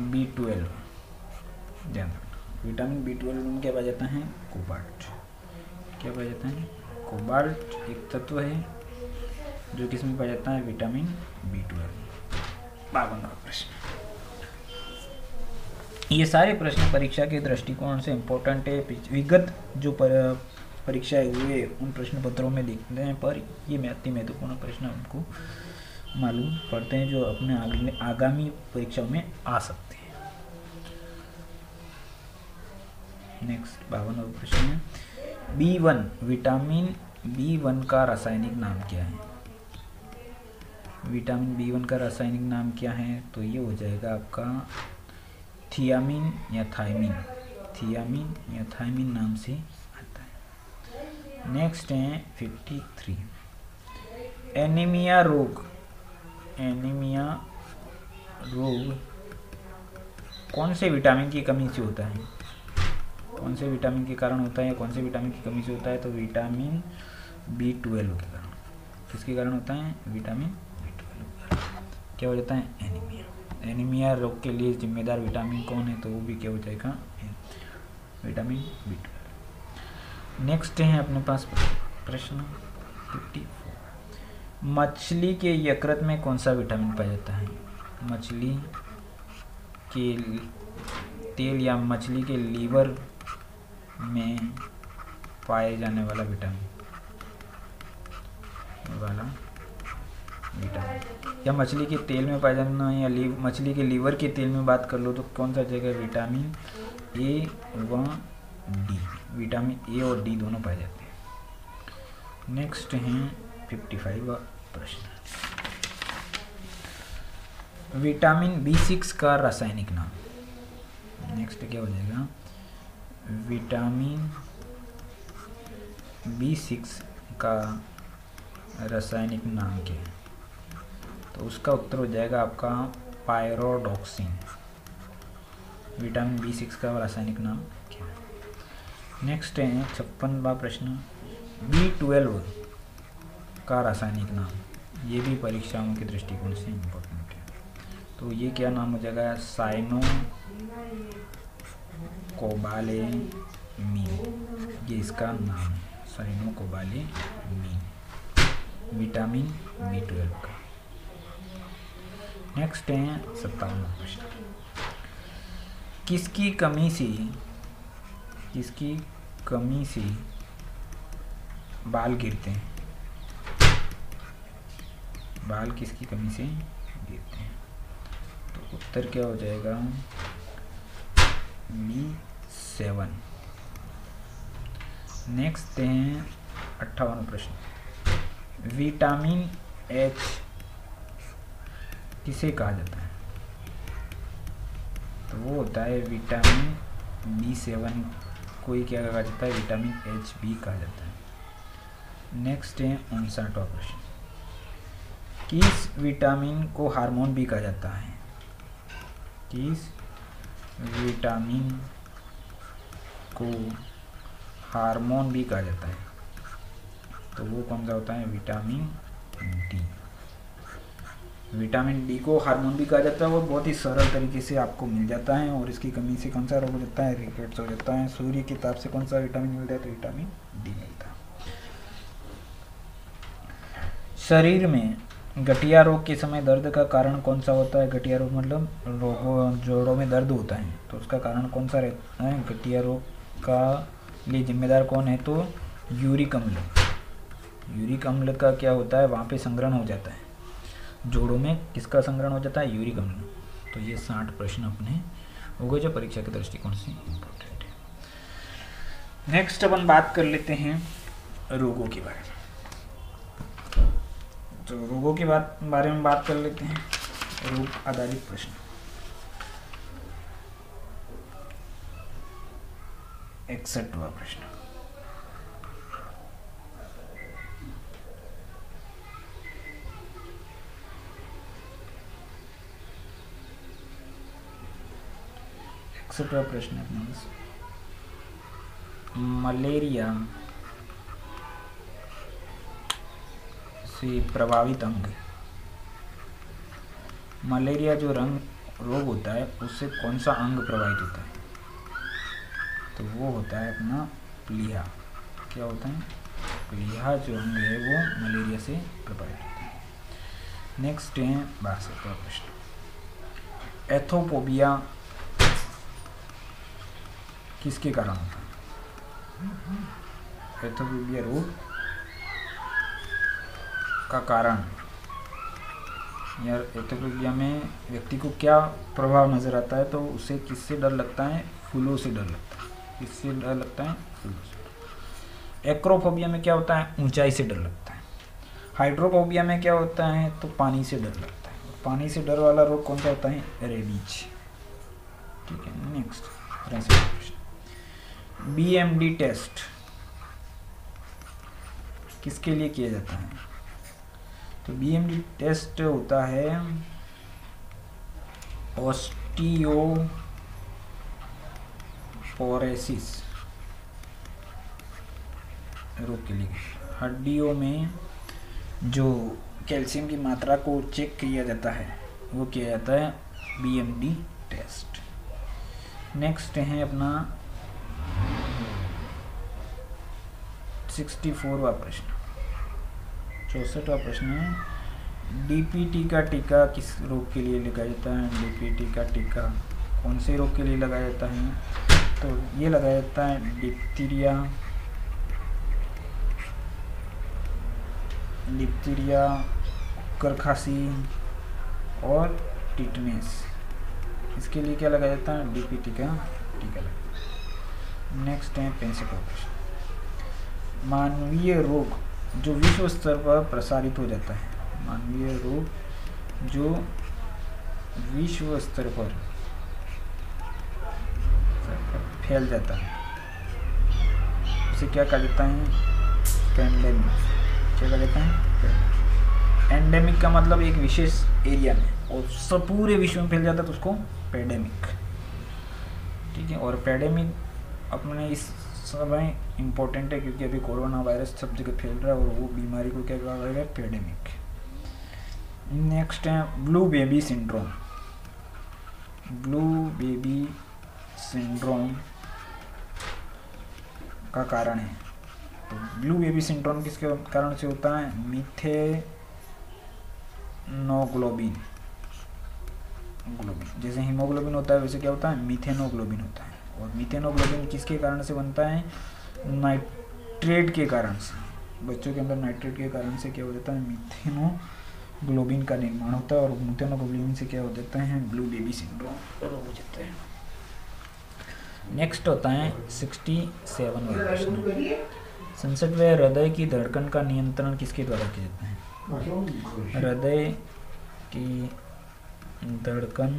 B12। ध्यान रखना, विटामिन B12 में क्या पाया जाता है? कोबाल्ट। क्या पाया जाता है? कोबाल्ट एक तत्व है जो किसमें पाया जाता है? Vitamin B12। 52वां प्रश्न। ये सारे प्रश्न परीक्षा के दृष्टिकोण से इम्पोर्टेंट है। विगत जो परीक्षाएं हुए उन प्रश्न पत्रों में देखते हैं, पर ये अति महत्वपूर्ण प्रश्न हमको मालूम पड़ते हैं जो अपने आगामी परीक्षाओं में आ सकते हैं। नेक्स्ट 52वां प्रश्न है, B1 विटामिन B1 का रासायनिक नाम क्या है? विटामिन B1 का रासायनिक नाम क्या है? तो ये हो जाएगा आपका थियामिन या थायमिन। थियामिन या थायमिन नाम से आता है। नेक्स्ट है 53, एनीमिया रोग। एनीमिया रोग कौन से विटामिन की कमी से होता है? कौन से विटामिन के कारण होता है, कौन से विटामिन की कमी से होता है? तो विटामिन B12 के कारण। किसके कारण होता है? विटामिन B12 के कारण क्या हो जाता है? एनीमिया। एनीमिया रोग के लिए जिम्मेदार विटामिन कौन है? तो वो भी क्या हो जाएगा? Vitamin B12। नेक्स्ट है अपने पास प्रश्न 54, मछली के यकृत में कौन सा विटामिन पाया जाता है? मछली के तेल या मछली के लीवर में पाए जाने वाला विटामिन या मछली के तेल में पाया जाना या मछली के लीवर के तेल में बात कर लो तो कौन सा जगह? विटामिन ए व डी। विटामिन ए और डी दोनों पाए जाते हैं। नेक्स्ट है 55 प्रश्न, विटामिन B6 का रासायनिक नाम। नेक्स्ट क्या हो जाएगा? विटामिन B6 का रासायनिक नाम क्या है? तो उसका उत्तर हो जाएगा आपका पायरोडॉक्सिन। विटामिन B6 का रासायनिक नाम क्या है? नेक्स्ट है 56वां प्रश्न, B12 का रासायनिक नाम। ये भी परीक्षाओं के दृष्टिकोण से इम्पोर्टेंट है। तो ये क्या नाम हो जाएगा? साइनो कोबालेमीन, ये इसका नाम है, साइनो कोबालेमीन, विटामिन B12 का। नेक्स्ट है 57वां प्रश्न, किसकी कमी से बाल गिरते हैं? बाल किसकी कमी से गिरते हैं? तो उत्तर क्या हो जाएगा? B7। नेक्स्ट है 58वां प्रश्न, विटामिन H किसे कहा जाता है? तो वो होता है विटामिन B7 को ही क्या कहा जाता है? विटामिन HB कहा जाता है। नेक्स्ट है 59वां प्रश्न, किस विटामिन को हार्मोन भी कहा जाता है? किस विटामिन को हार्मोन भी कहा जाता है? तो वो कौन सा होता है? Vitamin D। विटामिन D को हार्मोन भी कहा जाता है और बहुत ही सरल तरीके से आपको मिल जाता है। और इसकी कमी से कौन सा रोग हो जाता है? रिकेट्स हो जाता है। सूर्य की ताप से कौन सा विटामिन मिलता है? तो विटामिन D मिलता है। शरीर में गठिया रोग के समय दर्द का कारण कौन सा होता है? गठिया रोग मतलब जोड़ों में दर्द होता है, तो उसका कारण कौन सा रहता है? गठिया रोग का लिए जिम्मेदार कौन है? तो यूरिक अम्ल। यूरिक अम्ल का क्या होता है? वहाँ पे संग्रहण हो जाता है, जोड़ों में किसका संग्रहण हो जाता है? यूरिक अम्ल। तो ये 60 प्रश्न अपने हो गए जो परीक्षा के दृष्टिकोण से इम्पोर्टेंट है। नेक्स्ट अपन बात कर लेते हैं रोगों के बारे में। तो रोगों के बारे में बात कर लेते हैं, रोग आधारित प्रश्न। 61वां प्रश्न, प्रश्न अपने पास, मलेरिया से प्रभावित अंग। मलेरिया जो रोग होता है उससे कौन सा अंग प्रभावित होता है? तो वो होता है अपना प्लीहा। क्या होता है? प्लीहा जो अंग है वो मलेरिया से प्रभावित होता है। नेक्स्ट है 62वां प्रश्न, एथोफोबिया किसके कारण होता है? एथोफोबिया रोग का कारण, यार एथोफोबिया में व्यक्ति को क्या प्रभाव नजर आता है? तो उसे किससे डर लगता है? फूलों से डर लगता है। किससे डर लगता है? फूलों से। एक्रोफोबिया में क्या होता है? ऊंचाई से डर लगता है। हाइड्रोफोबिया में क्या होता है? तो पानी से डर लगता है। पानी से डर वाला रोग कौन सा होता है? रेबीज। ठीक है। नेक्स्ट BMD टेस्ट किसके लिए किया जाता है? तो बीएमडी टेस्ट होता है ऑस्टियोपोरोसिस रोग के लिए। हड्डियों में जो कैल्शियम की मात्रा को चेक किया जाता है वो किया जाता है बीएमडी टेस्ट। नेक्स्ट है अपना 64वां प्रश्न, 64वां प्रश्न है डीपीटी का टीका किस रोग के लिए लगाया जाता है? डीपीटी का टीका कौन से रोग के लिए लगाया जाता है? तो ये लगाया जाता है डिप्थीरिया, करखासी और टिटनेस। इसके लिए क्या लगाया जाता है? डीपीटी का टीका लगाया। नेक्स्ट है 65वां प्रश्न, मानवीय रोग जो विश्व स्तर पर प्रसारित हो जाता है। मानवीय रोग जो विश्व स्तर पर फैल जाता है उसे क्या कहा जाता है? पेंडेमिक। क्या कहा जाता है? एंडेमिक का मतलब एक विशेष एरिया में और सब पूरे विश्व में फैल जाता है तो उसको पेंडेमिक, ठीक है। और पेंडेमिक अपने इस समय इम्पोर्टेंट है क्योंकि अभी कोरोना वायरस सब जगह फैल रहा है और वो बीमारी को क्या कहा गया? पेंडेमिक। नेक्स्ट है blue baby syndrome. Blue baby syndrome का कारण है। तो ब्लू बेबी सिंड्रोम किसके कारण से होता है? मिथेनोग्लोबिन। जैसे हीमोग्लोबिन होता है वैसे क्या होता है? मिथेनोग्लोबिन होता है। और मिथेनोग्लोबिन किसके कारण से बनता है? नाइट्रेट के कारण से। बच्चों के अंदर नाइट्रेट के कारण से क्या हो जाता है? मिथेनोग्लोबिन का निर्माण होता है और मिथेनोग्लोबिन से क्या हो जाता है? ब्लू बेबी सिंड्रोम हो जाता है। नेक्स्ट होता है 67वां प्रश्न, 67वें हृदय की धड़कन का नियंत्रण किसके द्वारा किया जाता है? हृदय की धड़कन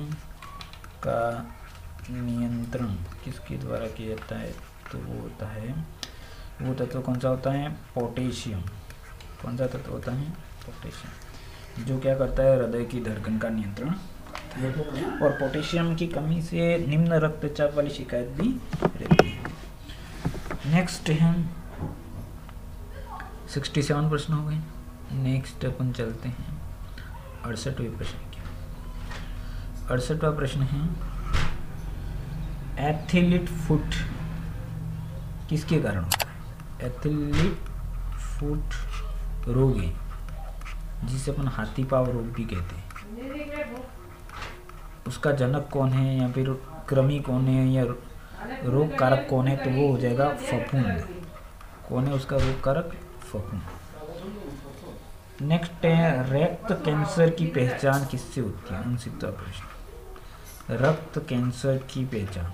का नियंत्रण किसके द्वारा किया जाता है? तो वो होता है, वो तत्व कौन सा होता है? पोटेशियम। कौन सा तत्व होता है? पोटेशियम, जो क्या करता है? हृदय की धड़कन का नियंत्रण करता है। और पोटेशियम की कमी से निम्न रक्तचाप वाली शिकायत भी रहती है। नेक्स्ट है 67 प्रश्न हो गए। नेक्स्ट अपन चलते हैं 68वें प्रश्न की। 68वां प्रश्न है एथलीट फुट किसके कारण होता है? एथलीट फुट रोग है जिसे अपन हाथी पाँव रोग भी कहते हैं। उसका जनक कौन है या फिर कृमि कौन है या रोग कारक कौन है? तो वो हो जाएगा फफूंद। कौन है उसका रोग कारक? फफूंद। नेक्स्ट है रक्त कैंसर की पहचान किससे होती है? 69वां प्रश्न, रक्त कैंसर की पहचान।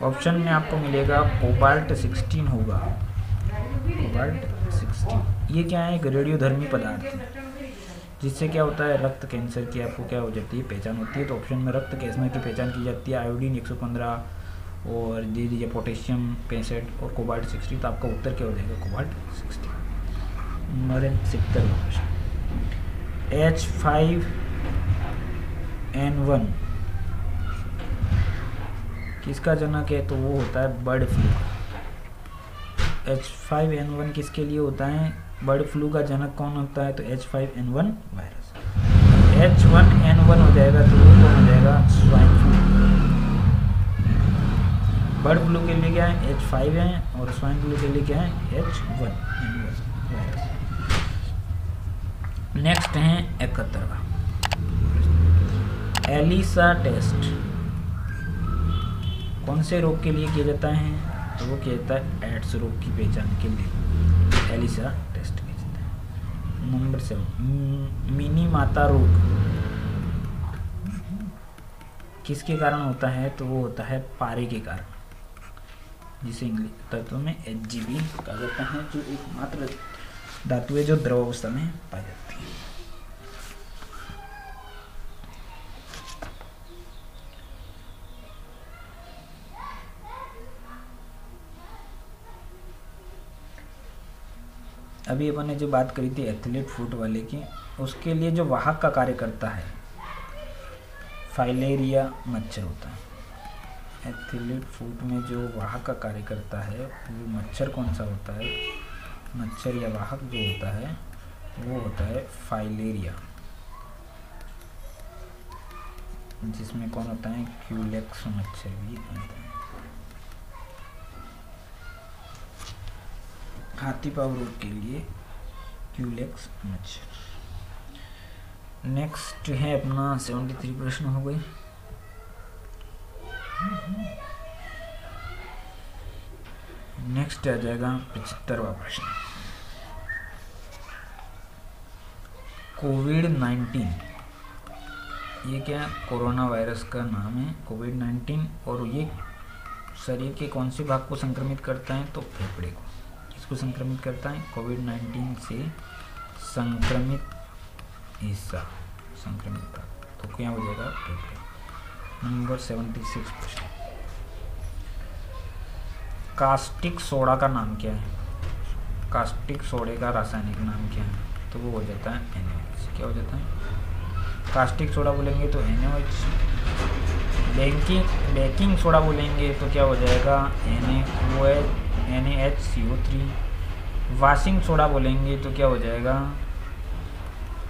ऑप्शन में आपको मिलेगा कोबाल्ट 16 होगा। कोबाल्ट 16 ये क्या है? एक रेडियोधर्मी पदार्थ है जिससे क्या होता है? रक्त कैंसर की आपको क्या हो जाती है? पहचान होती है। तो ऑप्शन में रक्त कैंसर की पहचान की जाती है। आयोडीन 115 और दे दीजिए पोटेशियम 65 और कोबाल्ट 60। तो आपका उत्तर क्या हो जाएगा? कोबाल्ट 60। नंबर 70वां प्रश्न, H5N1 किसका जनक है? तो वो होता है बर्ड फ्लू। H5N1 किसके लिए होता है? बर्ड फ्लू का जनक कौन होता है? तो H5N1 वायरस। H1N1 हो जाएगा तो वो कौन हो जाएगा? Swine flu. बर्ड फ्लू के लिए क्या है? H5 है और स्वाइन फ्लू के लिए क्या है? H1N1 virus. नेक्स्ट है 71वां, एलिसा टेस्ट कौन से रोग के लिए किया जाता है? तो वो किया जाता है एड्स रोग की पहचान के लिए एलिसा टेस्ट किया जाता है। नंबर 7, मिनी माता रोग किसके कारण होता है? तो वो होता है पारे के कारण, जिसे इंग्लिश तत्व में HGB कहा जाता है, जो एकमात्र धातु है जो द्रव अवस्था में पाई जाती है। अभी अपन ने जो बात करी थी एथलीट फूट वाले की, उसके लिए जो वाहक का कार्य करता है फाइलेरिया मच्छर होता है। एथलीट फूट में जो वाहक का कार्य करता है वो मच्छर कौन सा होता है? मच्छर या वाहक जो होता है वो होता है फाइलेरिया, जिसमें कौन होता है? क्यूलेक्स मच्छर भी आता है। हाथी पाँव रोग के लिए क्यूलेक्स मच्छर। नेक्स्ट है अपना 73 प्रश्न हो गए। नेक्स्ट आ जाएगा 75वां प्रश्न। कोविड-19, ये क्या कोरोना वायरस का नाम है कोविड-19, और ये शरीर के कौन से भाग को संक्रमित करता है? तो फेफड़े को। किसको संक्रमित करता है? कोविड-19 से संक्रमित हिस्सा, संक्रमित भाग, तो क्या हो जाएगा? फेफड़े। नंबर 76 प्रश्न। कास्टिक सोडा का नाम क्या है? कास्टिक सोडे का रासायनिक नाम क्या है? तो वो हो जाता है NaOH। क्या हो जाता है? कास्टिक सोडा बोलेंगे तो NaOH। बेकिंग सोडा बोलेंगे तो क्या हो जाएगा? NaHCO3। वॉशिंग सोडा बोलेंगे तो क्या हो जाएगा?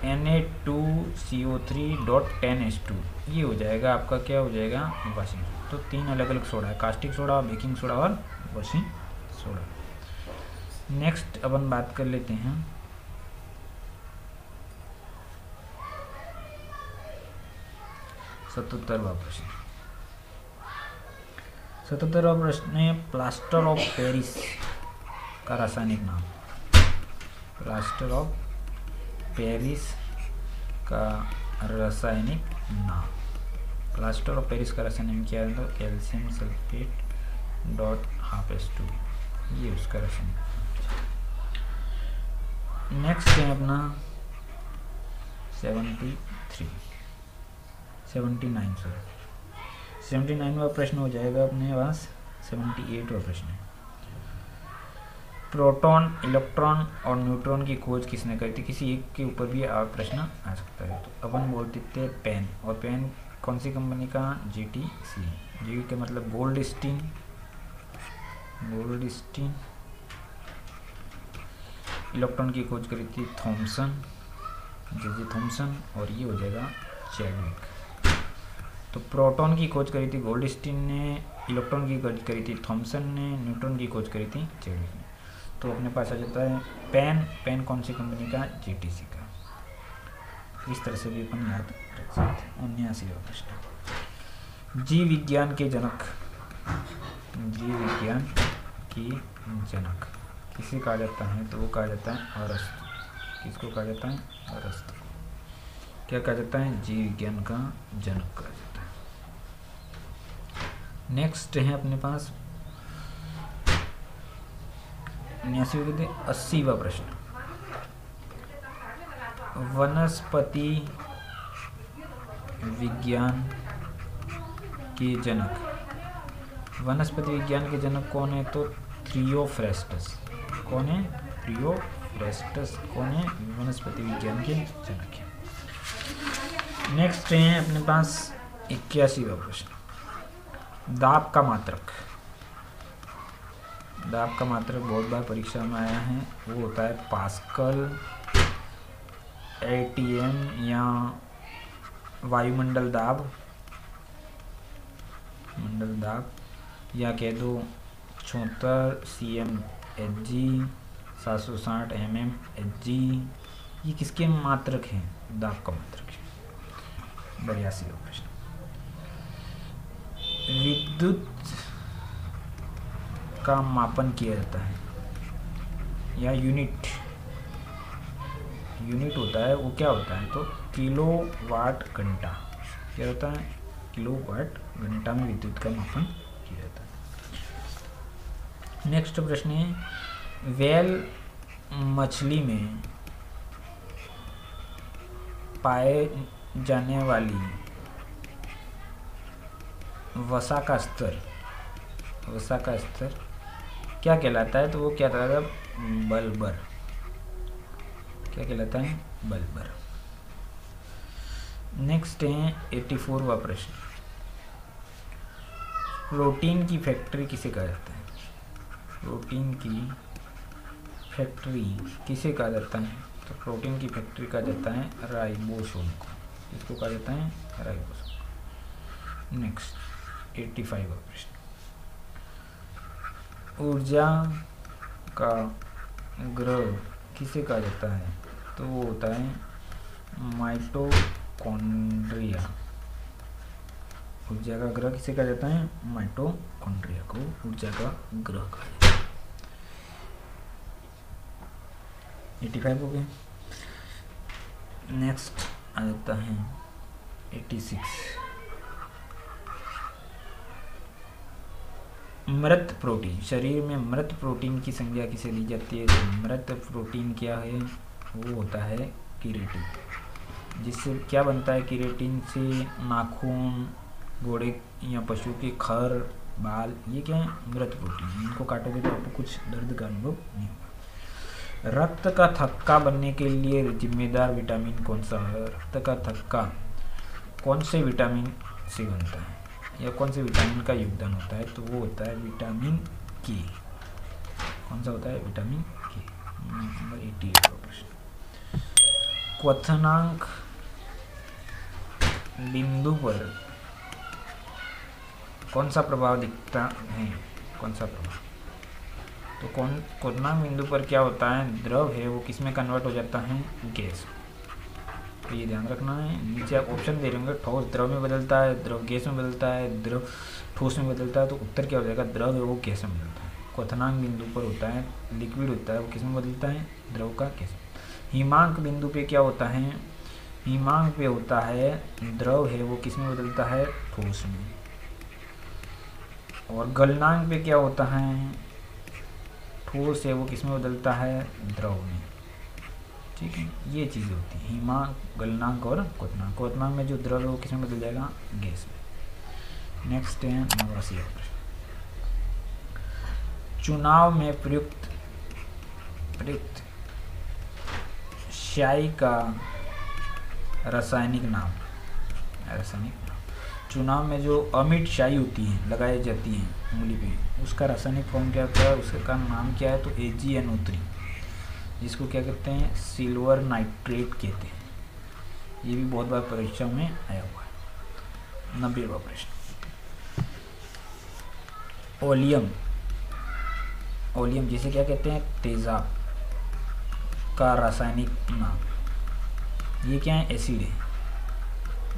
Na2CO3.10H2। ये हो जाएगा आपका, क्या हो जाएगा? वॉशिंग। तो 3 अलग अलग सोडा है, कास्टिक सोडा, बेकिंग सोडा और वॉशिंग सोडा। नेक्स्ट अपन बात कर लेते हैं 77वां प्रश्न। 77वां प्रश्न है प्लास्टर ऑफ पेरिस का रासायनिक नाम। प्लास्टर ऑफ पेरिस का रासायनिक नाम। प्लास्टर ऑफ पेरिस का रासायनिक क्या है? तो कैल्शियम सल्फेट .12H2, ये उसका रासायनिक। नेक्स्ट है अपना 79वां प्रश्न हो जाएगा अपने पास। 78वां प्रश्न है प्रोटॉन, इलेक्ट्रॉन और न्यूट्रॉन की खोज किसने करी थी? किसी एक के ऊपर भी प्रश्न आ सकता है। तो अपन बोल देते हैं पेन, और पेन कौन सी कंपनी का? GTC। जी के मतलब गोल्डस्टीन। इलेक्ट्रॉन की खोज करी थी थॉमसन, J.J. थॉमसन, और ये हो जाएगा चैडविक। तो प्रोटॉन की खोज करी थी गोल्डस्टीन ने, इलेक्ट्रॉन की खोज करी थी थॉमसन ने, न्यूट्रॉन की खोज करी थी चैडविक ने। तो अपने पास आ जाता है पेन कौन सी कंपनी का? GTC का। इस तरह से भी अपन याद रख सकते हैं। 79वां प्रश्न जीव विज्ञान के जनक किसे कहा जाता है? तो वो कहा जाता है अरस्तु। किसको कहा जाता है? अरस्तु को। क्या कहा जाता है? जीव विज्ञान का जनक कहा जाता है। नेक्स्ट है अपने पास 80वां प्रश्न वनस्पति विज्ञान के जनक। वनस्पति विज्ञान के जनक कौन है? तो थियोफ्रेस्टस। कौन है? थियोफ्रेस्टस कौन है? वनस्पति विज्ञान के जनक है। नेक्स्ट है अपने पास 81वां प्रश्न दाब का मात्रक। दाब का मात्रक बहुत बार परीक्षा में आया है, वो होता है पास्कल, ATM या वायुमंडल दाब, मंडल दाब, या कह दो 76 cm/Hg, 760 mm/Hg। ये किसके मात्रक हैं? दाब का मात्रक है। 82वां प्रश्न विद्युत का मापन किया जाता है या यूनिट होता है, वो क्या होता है? तो किलोवाट घंटा। क्या होता है? किलोवाट घंटा में विद्युत का मापन किया जाता है। नेक्स्ट प्रश्न है व्हेल मछली में पाए जाने वाली वसा का स्तर क्या कहलाता है? तो वो क्या कहलाता है? बल्बर। क्या कहलाता है? बल्बर। नेक्स्ट है 84वां प्रश्न, प्रोटीन की फैक्ट्री किसे कहा जाता है? प्रोटीन की फैक्ट्री किसे कहा जाता है? तो प्रोटीन की फैक्ट्री कहा जाता है राइबोसोम को। इसको कहा जाता है राइबोसोम। नेक्स्ट 85वां प्रश्न, ऊर्जा का ग्रह किसे कहा जाता है? तो वो होता है माइटोकॉन्ड्रिया। ऊर्जा का ग्रह किसे कहा जाता है? माइटोकॉन्ड्रिया को ऊर्जा का ग्रह कहा जाता है। 85 हो गए। नेक्स्ट आ जाता है 86, मृत प्रोटीन। शरीर में मृत प्रोटीन की संज्ञा किसे दी जाती है? तो मृत प्रोटीन क्या है? वो होता है केराटिन। जिससे क्या बनता है? केराटिन से नाखून, घोड़े या पशु के खर, बाल, ये क्या है? मृत प्रोटीन। इनको काटोगे तो आपको कुछ दर्द का अनुभव नहीं होगा। रक्त का थक्का बनने के लिए जिम्मेदार विटामिन कौन सा है? रक्त का थक्का कौन से विटामिन से बनता है या कौन से विटामिन का योगदान होता है? तो वो होता है विटामिन के। कौन सा होता है? विटामिन के। नंबर 88 का प्रश्न, क्वथनांक बिंदु पर कौन सा प्रभाव दिखता है? कौन सा प्रभाव? तो क्वथनांक बिंदु पर क्या होता है? द्रव है वो किस में कन्वर्ट हो जाता है? गैस। तो ये ध्यान रखना है। नीचे आप ऑप्शन दे रहे होंगे, ठोस द्रव में बदलता है, द्रव गैस में बदलता है, द्रव ठोस में बदलता है। तो उत्तर क्या हो जाएगा? द्रव है वो गैस में बदलता है। क्वथनांक बिंदु पर होता है, लिक्विड होता है वो किस में बदलता है? द्रव का गैस। हिमांक बिंदु पे क्या होता है? हिमांक पे होता है द्रव है वो किस में बदलता है? ठोस में। और गलनांक पे क्या होता है? ठोस है वो किस में बदलता है? द्रव में। ठीक है, ये चीज़ें होती हैं हिमांक, गलनांक और क्वथनांक। क्वथनांक में जो द्रव है वो किस में बदल जाएगा? गैस में। नेक्स्ट है 89वां प्रश्न, चुनाव में प्रयुक्त स्याही का रासायनिक नाम। चुनाव में जो अमिट स्याही होती है, लगाई जाती है उंगली पे, उसका रासायनिक फॉर्म क्या होता है? उसका नाम क्या है? तो AgNO3, जिसको क्या कहते हैं? सिल्वर नाइट्रेट कहते हैं। ये भी बहुत बार परीक्षा में आया हुआ है। 90वां प्रश्न, ओलियम जिसे क्या कहते हैं? तेजाब का रासायनिक नाम। ये क्या है? एसिड है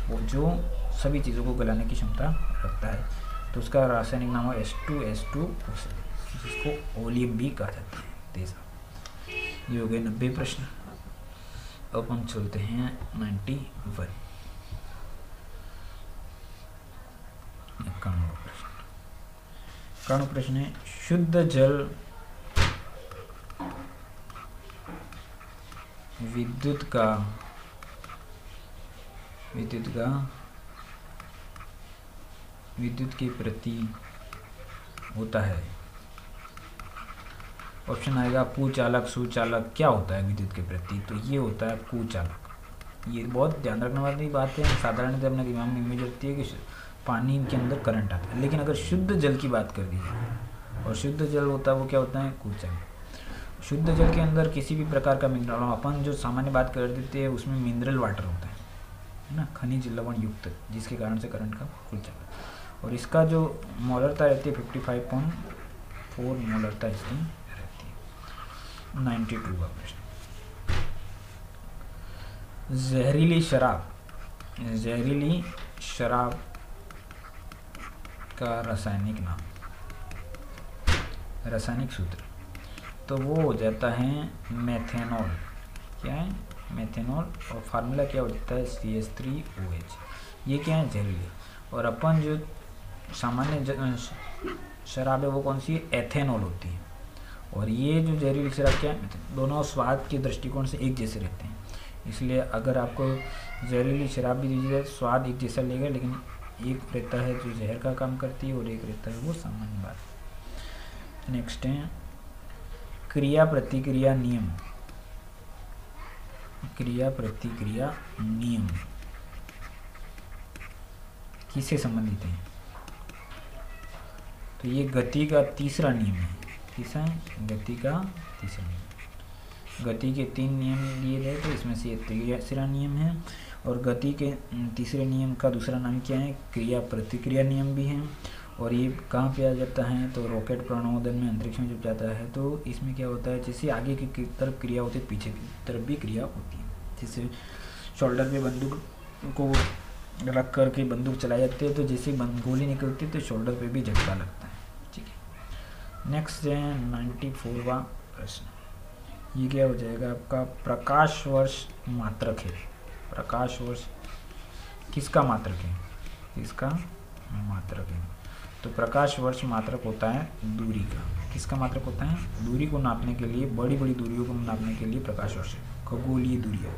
वो जो सभी चीज़ों को गलाने की क्षमता रखता है। तो उसका रासायनिक नाम है H2SO7, जिसको ओलियम भी कहा जाता है, तेजाब। ये हो गए 90 प्रश्न। अब हम चलते हैं 91। 91वां प्रश्न। 91वां प्रश्न है, शुद्ध जल विद्युत के प्रति होता है। ऑप्शन आएगा कुचालक, सुचालक। क्या होता है विद्युत के प्रति? तो ये होता है कुचालक। ये बहुत ध्यान रखने वाली बात है। साधारणतः अपने दिमाग में इमेज होती है कि पानी के अंदर करंट आता है, लेकिन अगर शुद्ध जल की बात कर दी जाए और शुद्ध जल होता है वो क्या होता है? कुचालक। शुद्ध जल के अंदर किसी भी प्रकार का मिनरल, अपन जो सामान्य बात कर देते हैं उसमें मिनरल वाटर होता है ना, खनिज लवण युक्त, जिसके कारण से करंट का कुचालक। और इसका जो मोलरता रहती है 55.4 मोलरता इसकी रहती है। 92वां प्रश्न, जहरीली शराब का रासायनिक नाम, रासायनिक सूत्र। तो वो हो जाता है मेथेनॉल। क्या है? मेथेनॉल। और फार्मूला क्या हो जाता है? CH3OH। ये क्या है? जहरीली। और अपन जो सामान्य शराब है वो कौन सी है? एथेनॉल होती है। और ये जो जहरीली शराब क्या है? दोनों स्वाद के दृष्टिकोण से एक जैसे रहते हैं, इसलिए अगर आपको जहरीली शराब भी दी जाए स्वाद एक जैसा लेगा, लेकिन एक रहता है जो जहर का काम करती है और एक रहता है वो सामान्य बात। नेक्स्ट है क्रिया प्रतिक्रिया नियम। क्रिया प्रतिक्रिया नियम किससे संबंधित है? तो ये गति का तीसरा नियम है। किसका है? गति का तीसरा नियम। गति के 3 नियम दिए गए तो इसमें से तीसरा नियम है। और गति के तीसरे नियम का दूसरा नाम क्या है? क्रिया प्रतिक्रिया नियम भी है। और ये कहाँ पे आ जाता है? तो रॉकेट प्रणोदन में अंतरिक्ष में जब जाता है तो इसमें क्या होता है, जैसे आगे की तरफ क्रिया होती है पीछे की तरफ भी क्रिया होती है। जैसे शोल्डर पे बंदूक को रख करके बंदूक चलाई जाती है तो जैसे गोली निकलती है तो शोल्डर पे भी झटका लगता है। ठीक है, नेक्स्ट है 94वां प्रश्न। ये क्या हो जाएगा आपका? प्रकाश वर्ष मात्रक है। प्रकाश वर्ष किसका मात्रक है? किसका मात्रक है? तो प्रकाश वर्ष मात्रक होता है दूरी का। किसका मात्रक होता है? दूरी को नापने के लिए, बड़ी बड़ी दूरियों को नापने के लिए प्रकाश वर्ष, खगोलीय दूरियां।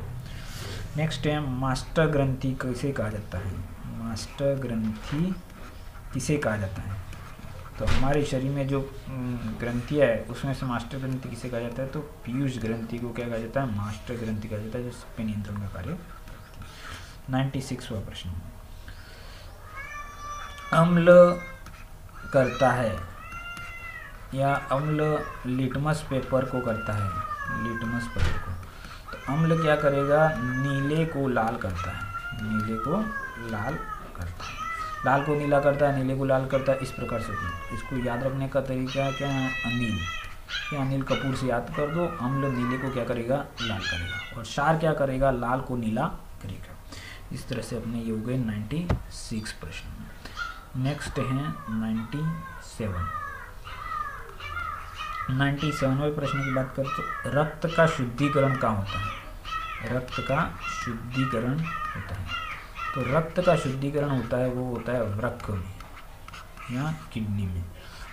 नेक्स्ट है मास्टर ग्रंथि किसे कहा जाता है? मास्टर ग्रंथि किसे कहा जाता है? तो हमारे शरीर में जो ग्रंथियाँ है उसमें से मास्टर ग्रंथि किसे कहा जाता है? तो पीयूष ग्रंथि को क्या कहा जाता है? मास्टर ग्रंथि कहा जाता है, जो सब पे नियंत्रण का कार्य। 96वां प्रश्न। अम्ल करता है या अम्ल लिटमस पेपर को करता है? लिटमस पेपर को। तो अम्ल क्या करेगा? नीले को लाल करता है। नीले को लाल करता है। लाल को नीला करता है, नीले को लाल करता है, इस प्रकार से। इसको याद रखने का तरीका क्या है? अनिल, या अनिल कपूर से याद कर दो। अम्ल नीले को क्या करेगा? लाल करेगा। और क्षार क्या करेगा? लाल को नीला करेगा। इस तरह से अपने ये हो गए 96 प्रश्न। नेक्स्ट है 97वें प्रश्न की बात करते तो रक्त का शुद्धिकरण कहाँ होता है? रक्त का शुद्धिकरण होता है। तो रक्त का शुद्धिकरण होता है वो होता है वृक्क में या किडनी में।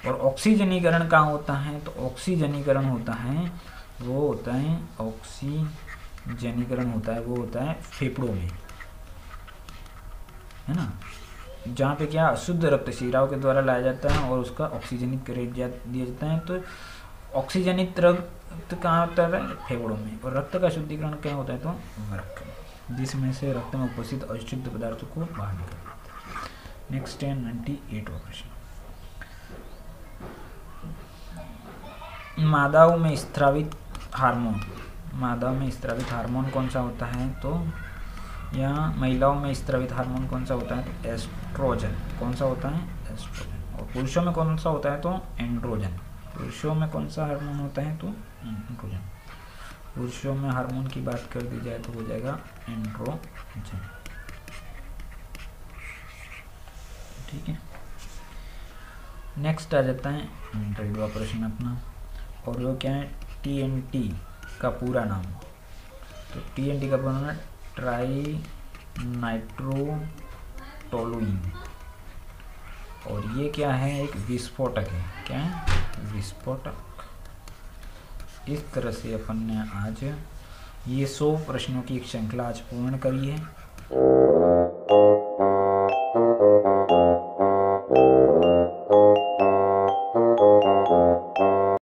और ऑक्सीजनीकरण कहाँ होता है? तो ऑक्सीजनीकरण होता है वो होता है ऑक्सीजनीकरण होता है वो होता है फेफड़ों में, है ना। जहाँ पे क्या शुद्ध रक्त शिराओं के द्वारा लाया जाता है और उसका ऑक्सीजनित कर दिया जाता है। तो ऑक्सीजनित रक्त कहाँ होता है? फेफड़ों में। और रक्त का शुद्धिकरण क्या होता है? तो वृक्क, जिसमें से रक्त में उपस्थित अशुद्ध पदार्थों को बाहर निकाल देता है। नेक्स्ट है 98वां प्रश्न। मादाओं में स्रावित हार्मोन, मादाओं में स्रावित हार्मोन कौन सा होता है? तो या महिलाओं में स्रावित हार्मोन कौन सा होता है? तो एस्ट्रोजन। कौन सा होता है? एस्ट्रोजन। और पुरुषों में कौन सा होता है? तो एंड्रोजन। पुरुषों में कौन सा हार्मोन होता है? तो एंड्रोजन। पुरुषों में हार्मोन की बात कर दी जाए तो हो जाएगा एंड्रोजन। ठीक है, नेक्स्ट आ जाता है 100वां प्रश्न अपना। और वो क्या है? TNT का पूरा नाम। तो TNT का पूरा नाम ट्राई नाइट्रोटोलुइन। और ये क्या है? एक विस्फोटक है। क्या है? विस्फोटक। इस तरह से अपन ने आज ये 100 प्रश्नों की एक श्रृंखला आज पूर्ण करी है।